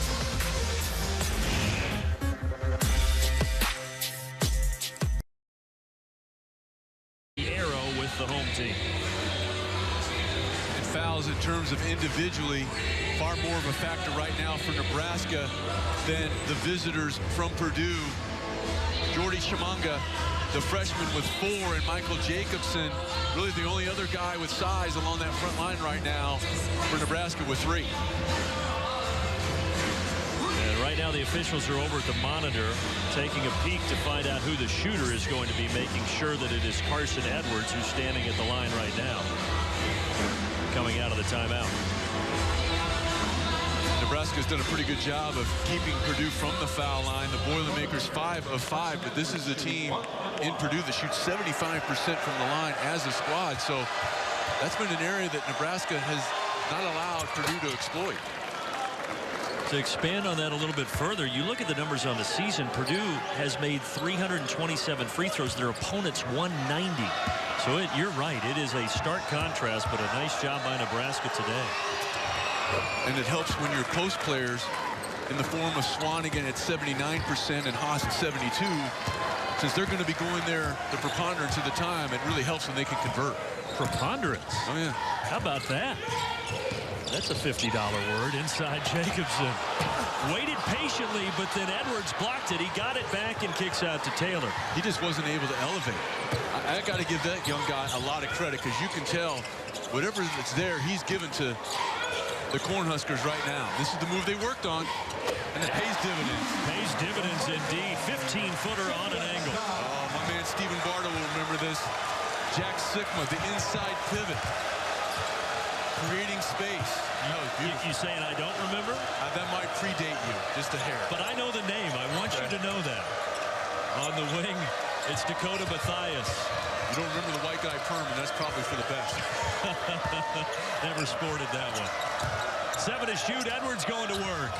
The arrow with the home team. And fouls in terms of individually, far more of a factor right now for Nebraska than the visitors from Purdue. Jordy Chimanga, the freshman, with 4, and Michael Jacobson, really the only other guy with size along that front line right now for Nebraska with 3. And right now the officials are over at the monitor taking a peek to find out who the shooter is going to be, making sure that it is Carson Edwards who's standing at the line right now, coming out of the timeout. Nebraska's done a pretty good job of keeping Purdue from the foul line. The Boilermakers 5 of 5, but this is a team in Purdue that shoots 75% from the line as a squad. So that's been an area that Nebraska has not allowed Purdue to exploit. To expand on that a little bit further, you look at the numbers on the season. Purdue has made 327 free throws, their opponents 190. So you're right, it is a stark contrast, but a nice job by Nebraska today. And it helps when your post players, in the form of Swanigan at 79% and Haas at 72, since they're going to be going there the preponderance of the time, it really helps when they can convert. Preponderance? Oh, yeah. How about that? That's a $50 word. Inside Jacobson. Waited patiently, but then Edwards blocked it. He got it back and kicks out to Taylor. He just wasn't able to elevate. I got to give that young guy a lot of credit, because you can tell whatever that's there, he's given to the Cornhuskers right now. This is the move they worked on, and it pays dividends. Pays dividends indeed. 15-footer on an angle. Oh, my man Stephen Barta will remember this. Jack Sikma, the inside pivot, creating space. That was beautiful. You saying I don't remember? That might predate you, just a hair. But I know the name. I want you to know that. On the wing, it's Dakota Mathias. You don't remember the white guy perm, and that's probably for the best. Never sported that one. 7 to shoot. Edwards going to work.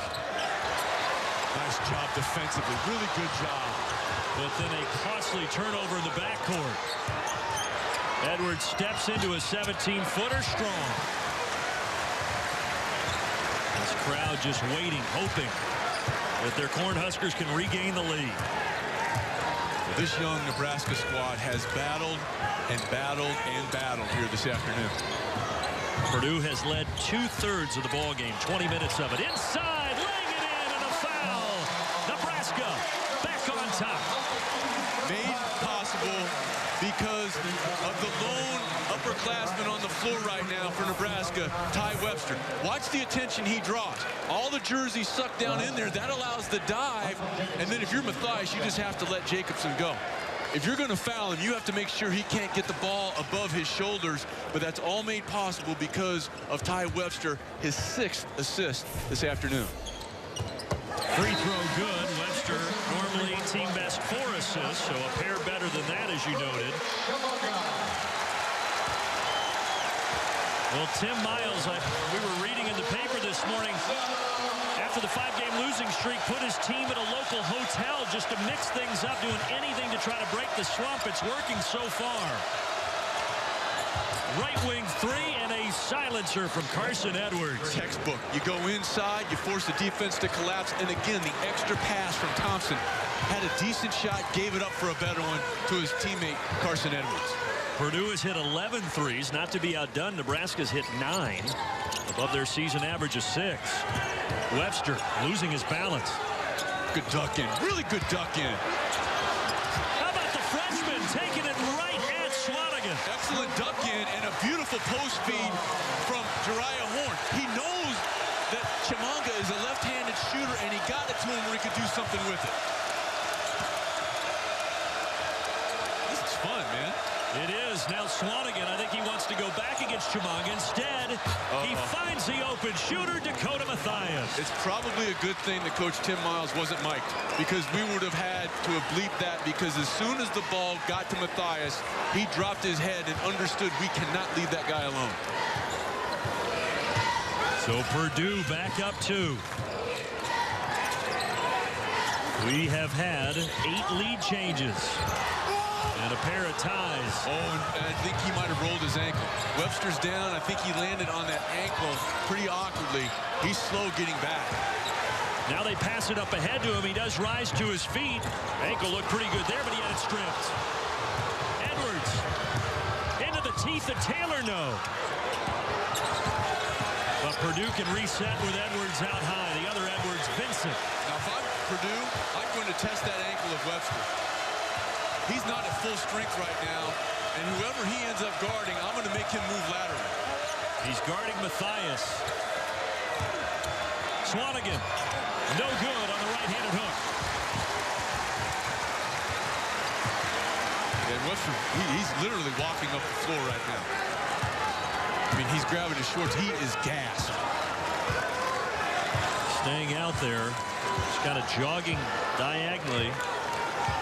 Nice job defensively. Really good job. But then a costly turnover in the backcourt. Edwards steps into a 17-footer strong. This crowd just waiting, hoping that their Cornhuskers can regain the lead. This young Nebraska squad has battled and battled and battled here this afternoon. Purdue has led 2/3 of the ball game, 20 minutes of it. Inside, laying it in, and a foul. Nebraska back on top. Made possible because of the lone upperclassman on the floor right now for Nebraska, Ty Webster. Watch the attention he draws. All the jerseys sucked down in there. That allows the dive. And then if you're Mathias, you just have to let Jacobson go. If you're going to foul him, you have to make sure he can't get the ball above his shoulders. But that's all made possible because of Ty Webster, his 6th assist this afternoon. Free throw good. Webster normally team best 4 assists, so a pair better than that, as you noted. Well, Tim Miles, we were reading in the paper this morning, after the 5-game losing streak, put his team at a local hotel just to mix things up, doing anything to try to break the slump. It's working so far. Right wing 3 and a silencer from Carson Edwards. Textbook. You go inside, you force the defense to collapse, and again, the extra pass from Thompson. Had a decent shot, gave it up for a better one to his teammate, Carson Edwards. Purdue has hit 11 threes, not to be outdone. Nebraska's hit 9, above their season average of 6. Webster losing his balance. Good duck in. Really good duck in. How about the freshman taking it right at Swanigan? Excellent duck in and a beautiful post feed from Jariah Horn. He knows that Chimanga is a left-handed shooter, and he got it to him where he could do something with it. This is fun, man. It is. Now Swanigan, I think he wants to go back against Chimanga. Instead, he finds the open shooter, Dakota Mathias. It's probably a good thing that Coach Tim Miles wasn't mic'd, because we would have had to have bleeped that, because as soon as the ball got to Mathias, he dropped his head and understood we cannot leave that guy alone. So Purdue back up 2. We have had 8 lead changes. And a pair of ties. Oh, and I think he might have rolled his ankle. Webster's down. I think he landed on that ankle pretty awkwardly. He's slow getting back. Now they pass it up ahead to him. He does rise to his feet. Ankle looked pretty good there, but he had it stripped. Edwards into the teeth of Taylor. No. But Purdue can reset with Edwards out high. The other Edwards, Vincent. Now, if I'm Purdue, I'm going to test that ankle of Webster. He's not at full strength right now, and whoever he ends up guarding, I'm going to make him move laterally. He's guarding Mathias. Swanigan, no good on the right-handed hook. And Webster, he's literally walking up the floor right now. I mean, he's grabbing his shorts. He is gassed. Staying out there. He's kind of jogging diagonally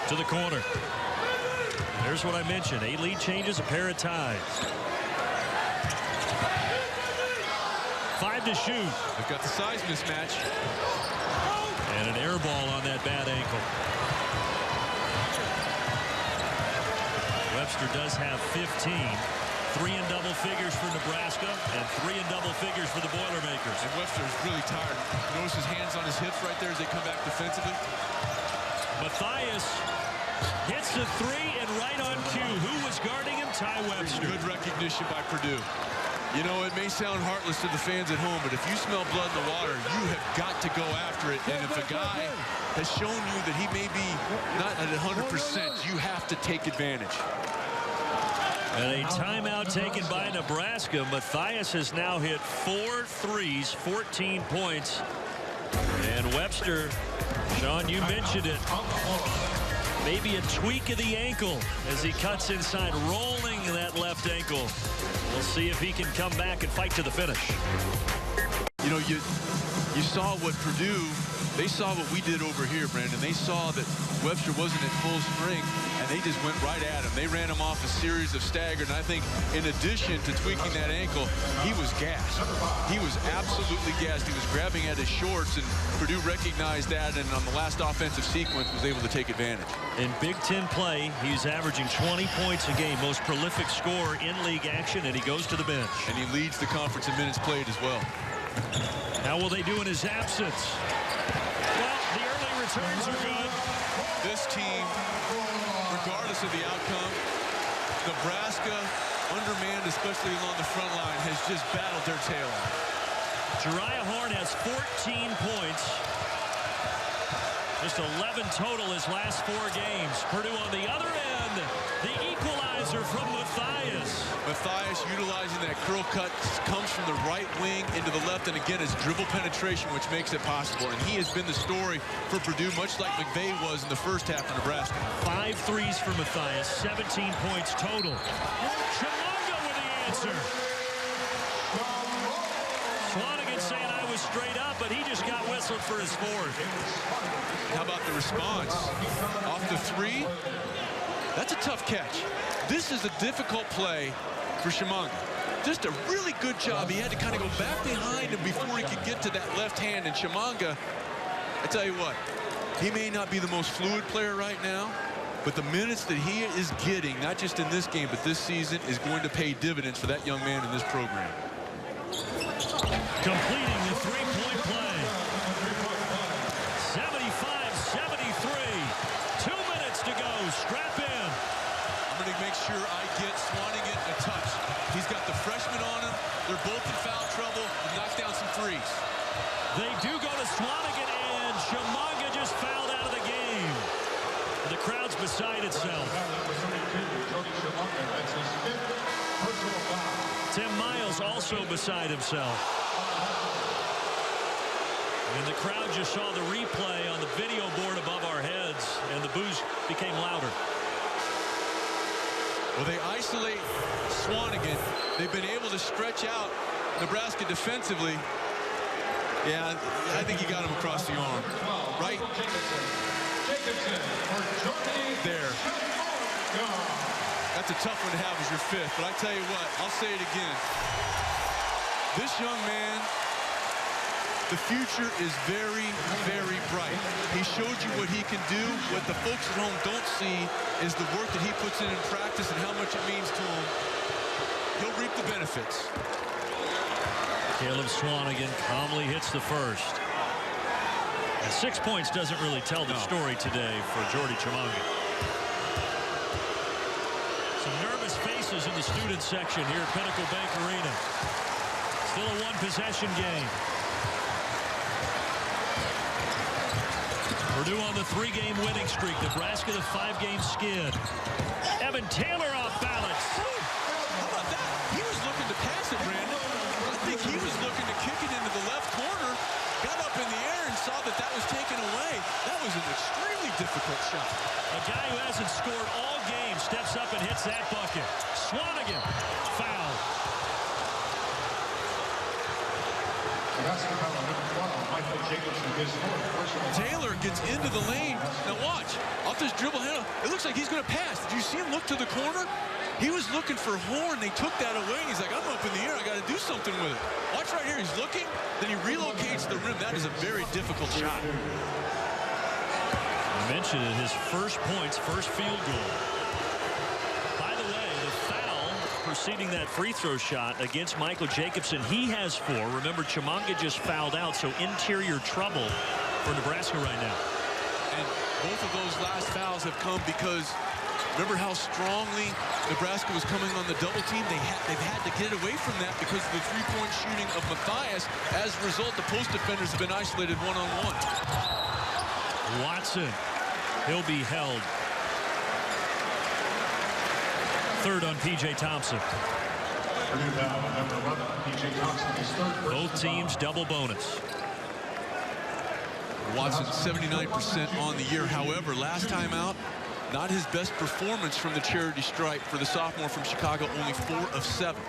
to the corner. There's what I mentioned. 8 lead changes, a pair of ties. 5 to shoot. They've got the size mismatch. And an air ball on that bad ankle. Webster does have 15. 3 in double figures for Nebraska and 3 in double figures for the Boilermakers. And Webster is really tired. Notice his hands on his hips right there as they come back defensively. Mathias hits the 3 and right on cue. Who was guarding him? Ty Webster. Good recognition by Purdue. You know, it may sound heartless to the fans at home, but if you smell blood in the water, you have got to go after it. And if a guy has shown you that he may be not at 100%, you have to take advantage. And a timeout taken by Nebraska. Mathias has now hit 4 threes, 14 points. And Webster, Sean, you mentioned it. Maybe a tweak of the ankle as he cuts inside, rolling that left ankle. We'll see if he can come back and fight to the finish. You know, you saw what Purdue, they saw what we did over here, Brandon. They saw that Webster wasn't at full strength, and they just went right at him. They ran him off a series of staggered, and I think in addition to tweaking that ankle, he was gassed. He was absolutely gassed. He was grabbing at his shorts, and Purdue recognized that, and on the last offensive sequence was able to take advantage. In Big Ten play, he's averaging 20 points a game, most prolific scorer in league action, and he goes to the bench. And he leads the conference in minutes played as well. How will they do in his absence? Well, the early returns are good. This team, regardless of the outcome, Nebraska, undermanned, especially along the front line, has just battled their tail off. Jariah Horn has 14 points. Just 11 total his last 4 games. Purdue on the other end, the equalizer from Mathias. Mathias utilizing that curl cut, comes from the right wing into the left, and again, his dribble penetration, which makes it possible. And he has been the story for Purdue, much like McVay was in the first half of Nebraska. 5 threes for Mathias, 17 points total. Chimanga with the answer. Swanigan saying I was straight up, but he just got whistled for his 4th. How about the response? Off the 3, that's a tough catch. This is a difficult play for Chimanga. Just a really good job. He had to kind of go back behind him before he could get to that left hand. And Chimanga, I tell you what, he may not be the most fluid player right now, but the minutes that he is getting, not just in this game, but this season, is going to pay dividends for that young man in this program. Completing the 3-point play. 75-73. 2 minutes to go. Strap in. I'm going to make sure I get Swanigan a touch. He's got the freshman on him. They're both in foul trouble. He knocked down some threes. They do go to Swanigan, and Chimanga just fouled beside itself. Tim Miles also beside himself. And the crowd just saw the replay on the video board above our heads, and the boos became louder. Well, they isolate Swanigan. They've been able to stretch out Nebraska defensively. Yeah, I think he got him across the arm. Right there. That's a tough one to have as your fifth, but I tell you what, I'll say it again. This young man, the future is very, very bright. He showed you what he can do. What the folks at home don't see is the work that he puts in practice and how much it means to him. He'll reap the benefits. Caleb Swanigan calmly hits the first. And 6 points doesn't really tell the story today for Jordy Chimanga. Some nervous faces in the student section here at Pinnacle Bank Arena. Still a one-possession game. Purdue on the 3-game winning streak. Nebraska the 5-game skid. Evan Taylor off balance. How about that? He was looking to pass it, Brandon. I think he was looking to kick it into the left corner. Got up in the air and saw that that was taken away. That was an extremely difficult shot. A guy who hasn't scored all game steps up and hits that bucket. Swanigan foul. Taylor gets into the lane. Now watch. Off this dribble handle. It looks like he's going to pass. Did you see him look to the corner? He was looking for Horn. They took that away. He's like, I'm up in the air. I got to do something with it. Watch right here. He's looking. Then he relocates the rim. That is a very difficult shot. I mentioned it. His first points, first field goal. By the way, the foul preceding that free throw shot against Michael Jacobson, he has 4. Remember, Chimanga just fouled out, so interior trouble for Nebraska right now. And both of those last fouls have come because remember how strongly Nebraska was coming on the double team? They've had to get away from that because of the three-point shooting of Matthias. As a result, the post defenders have been isolated one-on-one. Watson, he'll be held. Third on P.J. Thompson. Both teams double bonus. Watson 79% on the year. However, last time out, not his best performance from the charity stripe for the sophomore from Chicago, only 4 of 7.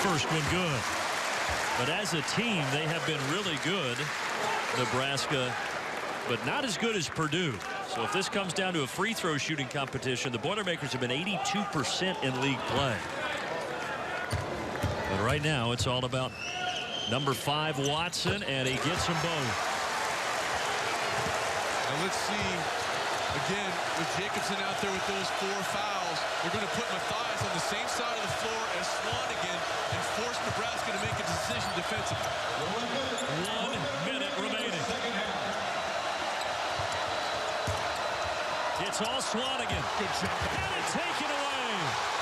First one good. But as a team, they have been really good, Nebraska, but not as good as Purdue. So if this comes down to a free throw shooting competition, the Boilermakers have been 82% in league play. But right now, it's all about number 5, Watson, and he gets them both. Now let's see, again, with Jacobson out there with those 4 fouls, they're going to put Matthias on the same side of the floor as Swanigan and force Nebraska to make a decision defensively. 1 minute remaining. It's all Swanigan. Good job. And it's taken away.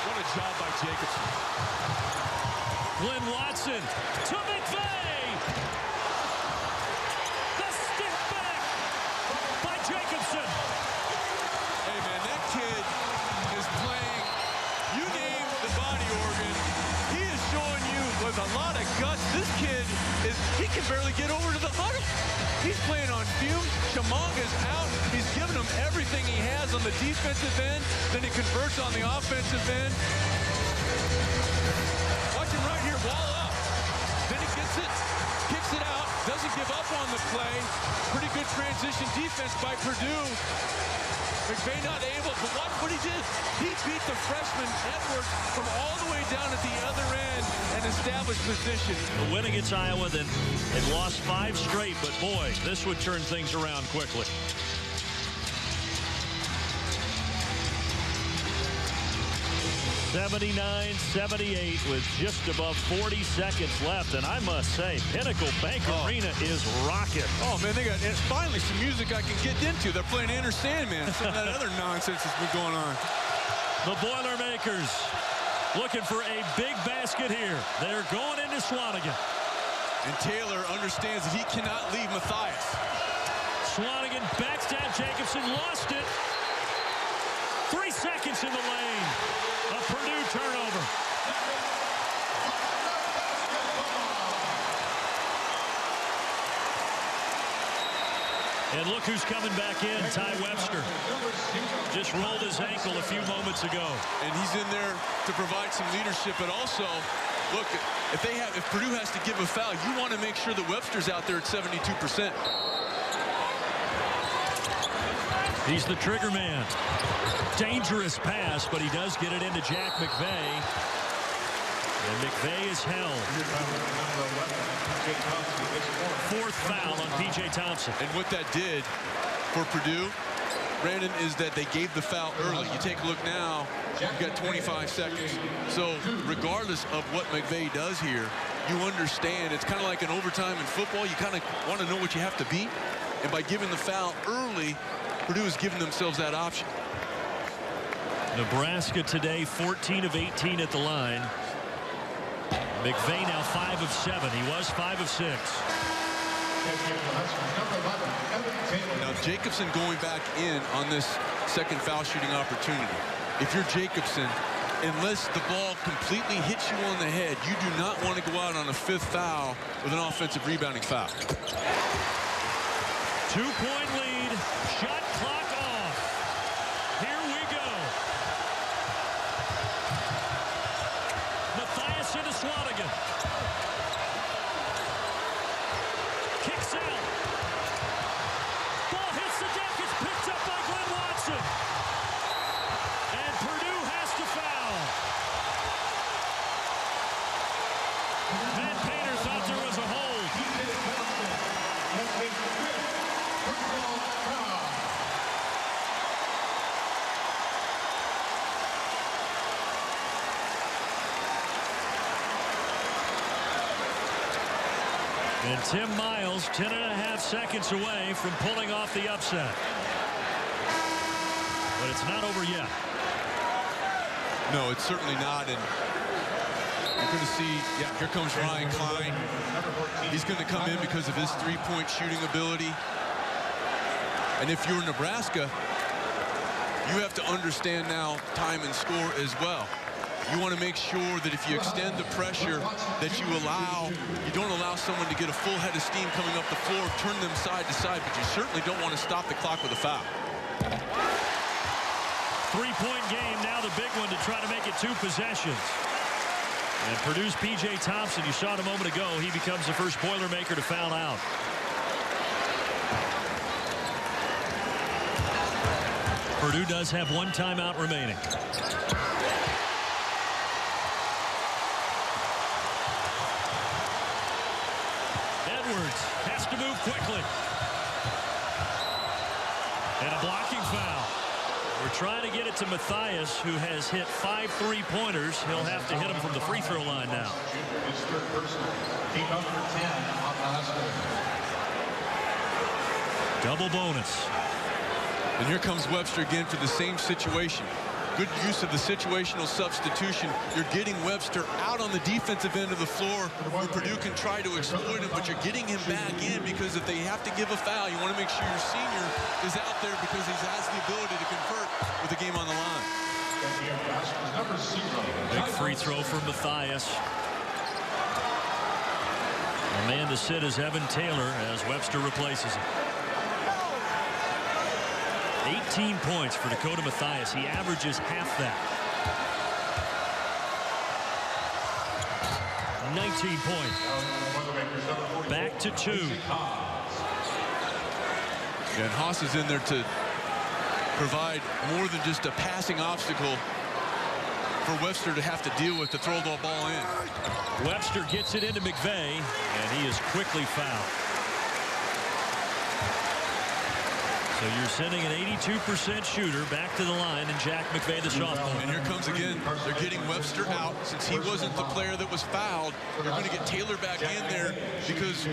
What a job by Jacobson. Glenn Watson to McVeigh. The stick back by Jacobson. Hey, man, that kid is playing, you name the body organ. He is showing you with a lot of guts. This kid, he can barely get over to the huddle. He's playing on fumes. Chimanga's out. He's giving him everything he has on the defensive end. Then he converts on the offensive end. Watch him right here, wall up. Then he gets it, kicks it out, doesn't give up on the play. Pretty good transition defense by Purdue. McVeigh not able, but watch what he did. He beat the freshman Edwards from all the way down at the other end and established position. The win against Iowa, then they've lost 5 straight, but boy, this would turn things around quickly. (79-78) with just above 40 seconds left, and I must say, Pinnacle Bank Arena is rocking. Oh man, they got finally some music I can get into. They're playing Enter Sandman. Some of that other nonsense that's been going on. The Boilermakers looking for a big basket here. They're going into Swanigan. And Taylor understands that he cannot leave Matthias. Swanigan backs down Jacobson, lost it. 3 seconds in the lane. A Purdue turnover. And look who's coming back in, Ty Webster. Just rolled his ankle a few moments ago. And he's in there to provide some leadership, but also, look, if Purdue has to give a foul, you want to make sure that Webster's out there at 72%. He's the trigger man. Dangerous pass, but he does get it into Jack McVay. And McVay is held. 4th foul on P.J. Thompson. And what that did for Purdue, Brandon, is that they gave the foul early. You take a look now, you've got 25 seconds. So regardless of what McVay does here, you understand it's kind of like an overtime in football. You kind of want to know what you have to beat. And by giving the foul early, Purdue is giving themselves that option. Nebraska today 14 of 18 at the line. McVay now 5 of 7. He was 5 of 6. Now Jacobson going back in on this second foul shooting opportunity. If you're Jacobson, unless the ball completely hits you on the head, you do not want to go out on a 5th foul with an offensive rebounding foul. 2-point lead. Shot clock off. Here we go. Matthias into Swanigan. Kicks out. Ball hits the deck. It's picked up by Glenn Watson. And Purdue has to foul. Matt Painter thought there was a hold. And Tim Miles 10.5 seconds away from pulling off the upset. But it's not over yet. No, it's certainly not. And you're going to see, yeah, here comes Ryan Klein. He's going to come in because of his 3-point shooting ability. And if you're Nebraska, you have to understand now time and score as well. You want to make sure that if you extend the pressure that you don't allow someone to get a full head of steam coming up the floor, turn them side to side, but you certainly don't want to stop the clock with a foul. 3-point game, now the big one to try to make it 2 possessions. And Purdue's P.J. Thompson, you saw it a moment ago, he becomes the first Boilermaker to foul out. Purdue does have 1 timeout remaining. Edwards has to move quickly. And a blocking foul. We're trying to get it to Matthias, who has hit 5 3-pointers. He'll have to hit them from the free throw line now. Double bonus. And here comes Webster again for the same situation. Good use of the situational substitution. You're getting Webster out on the defensive end of the floor where Purdue can try to exploit him, but you're getting him back in because if they have to give a foul, you want to make sure your senior is out there because he has the ability to convert with the game on the line. Big free throw for Matthias. A man to sit is Evan Taylor as Webster replaces him. 18 points for Dakota Matthias. He averages half that. 19 points. Back to 2. And Haas is in there to provide more than just a passing obstacle for Webster to have to deal with to throw the ball in. Webster gets it into McVay, and he is quickly fouled. So you're sending an 82% shooter back to the line, and Jack McVay, the sophomore. And here comes again, they're getting Webster out. Since he wasn't the player that was fouled, you're going to get Taylor back in there because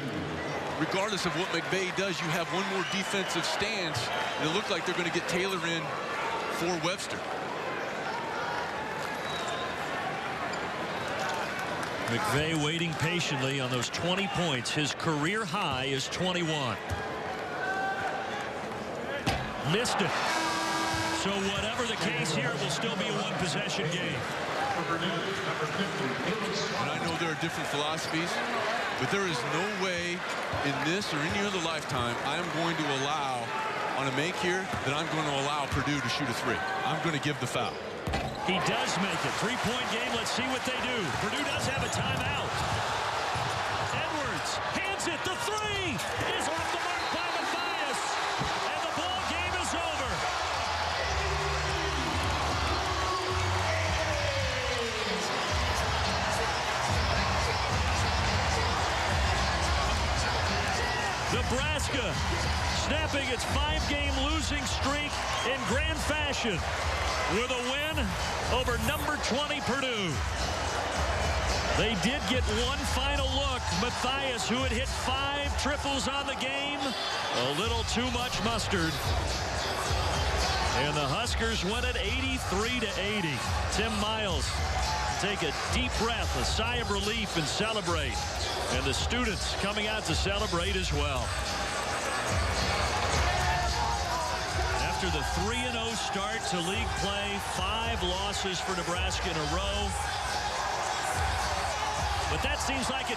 regardless of what McVay does, you have one more defensive stance. And it looked like they're going to get Taylor in for Webster. McVay waiting patiently on those 20 points. His career high is 21. Missed it. So whatever the case here, it will still be a one-possession game. And I know there are different philosophies, but there is no way in this or any other lifetime I am going to allow, on a make here, that I'm going to allow Purdue to shoot a three. I'm going to give the foul. He does make it. Three-point game. Let's see what they do. Purdue does have a timeout. Edwards hands it. The three is off the mark by Matthias. And the ball game is over. Nebraska snapping its 5-game losing streak in grand fashion with a win over number 20 Purdue. They did get one final look. Matthias, who had hit 5 triples on the game, a little too much mustard. And the Huskers win it 83-80. Tim Miles take a deep breath, a sigh of relief, and celebrate. And the students coming out to celebrate as well. After the 3-0 start to league play, 5 losses for Nebraska in a row. But that seems like a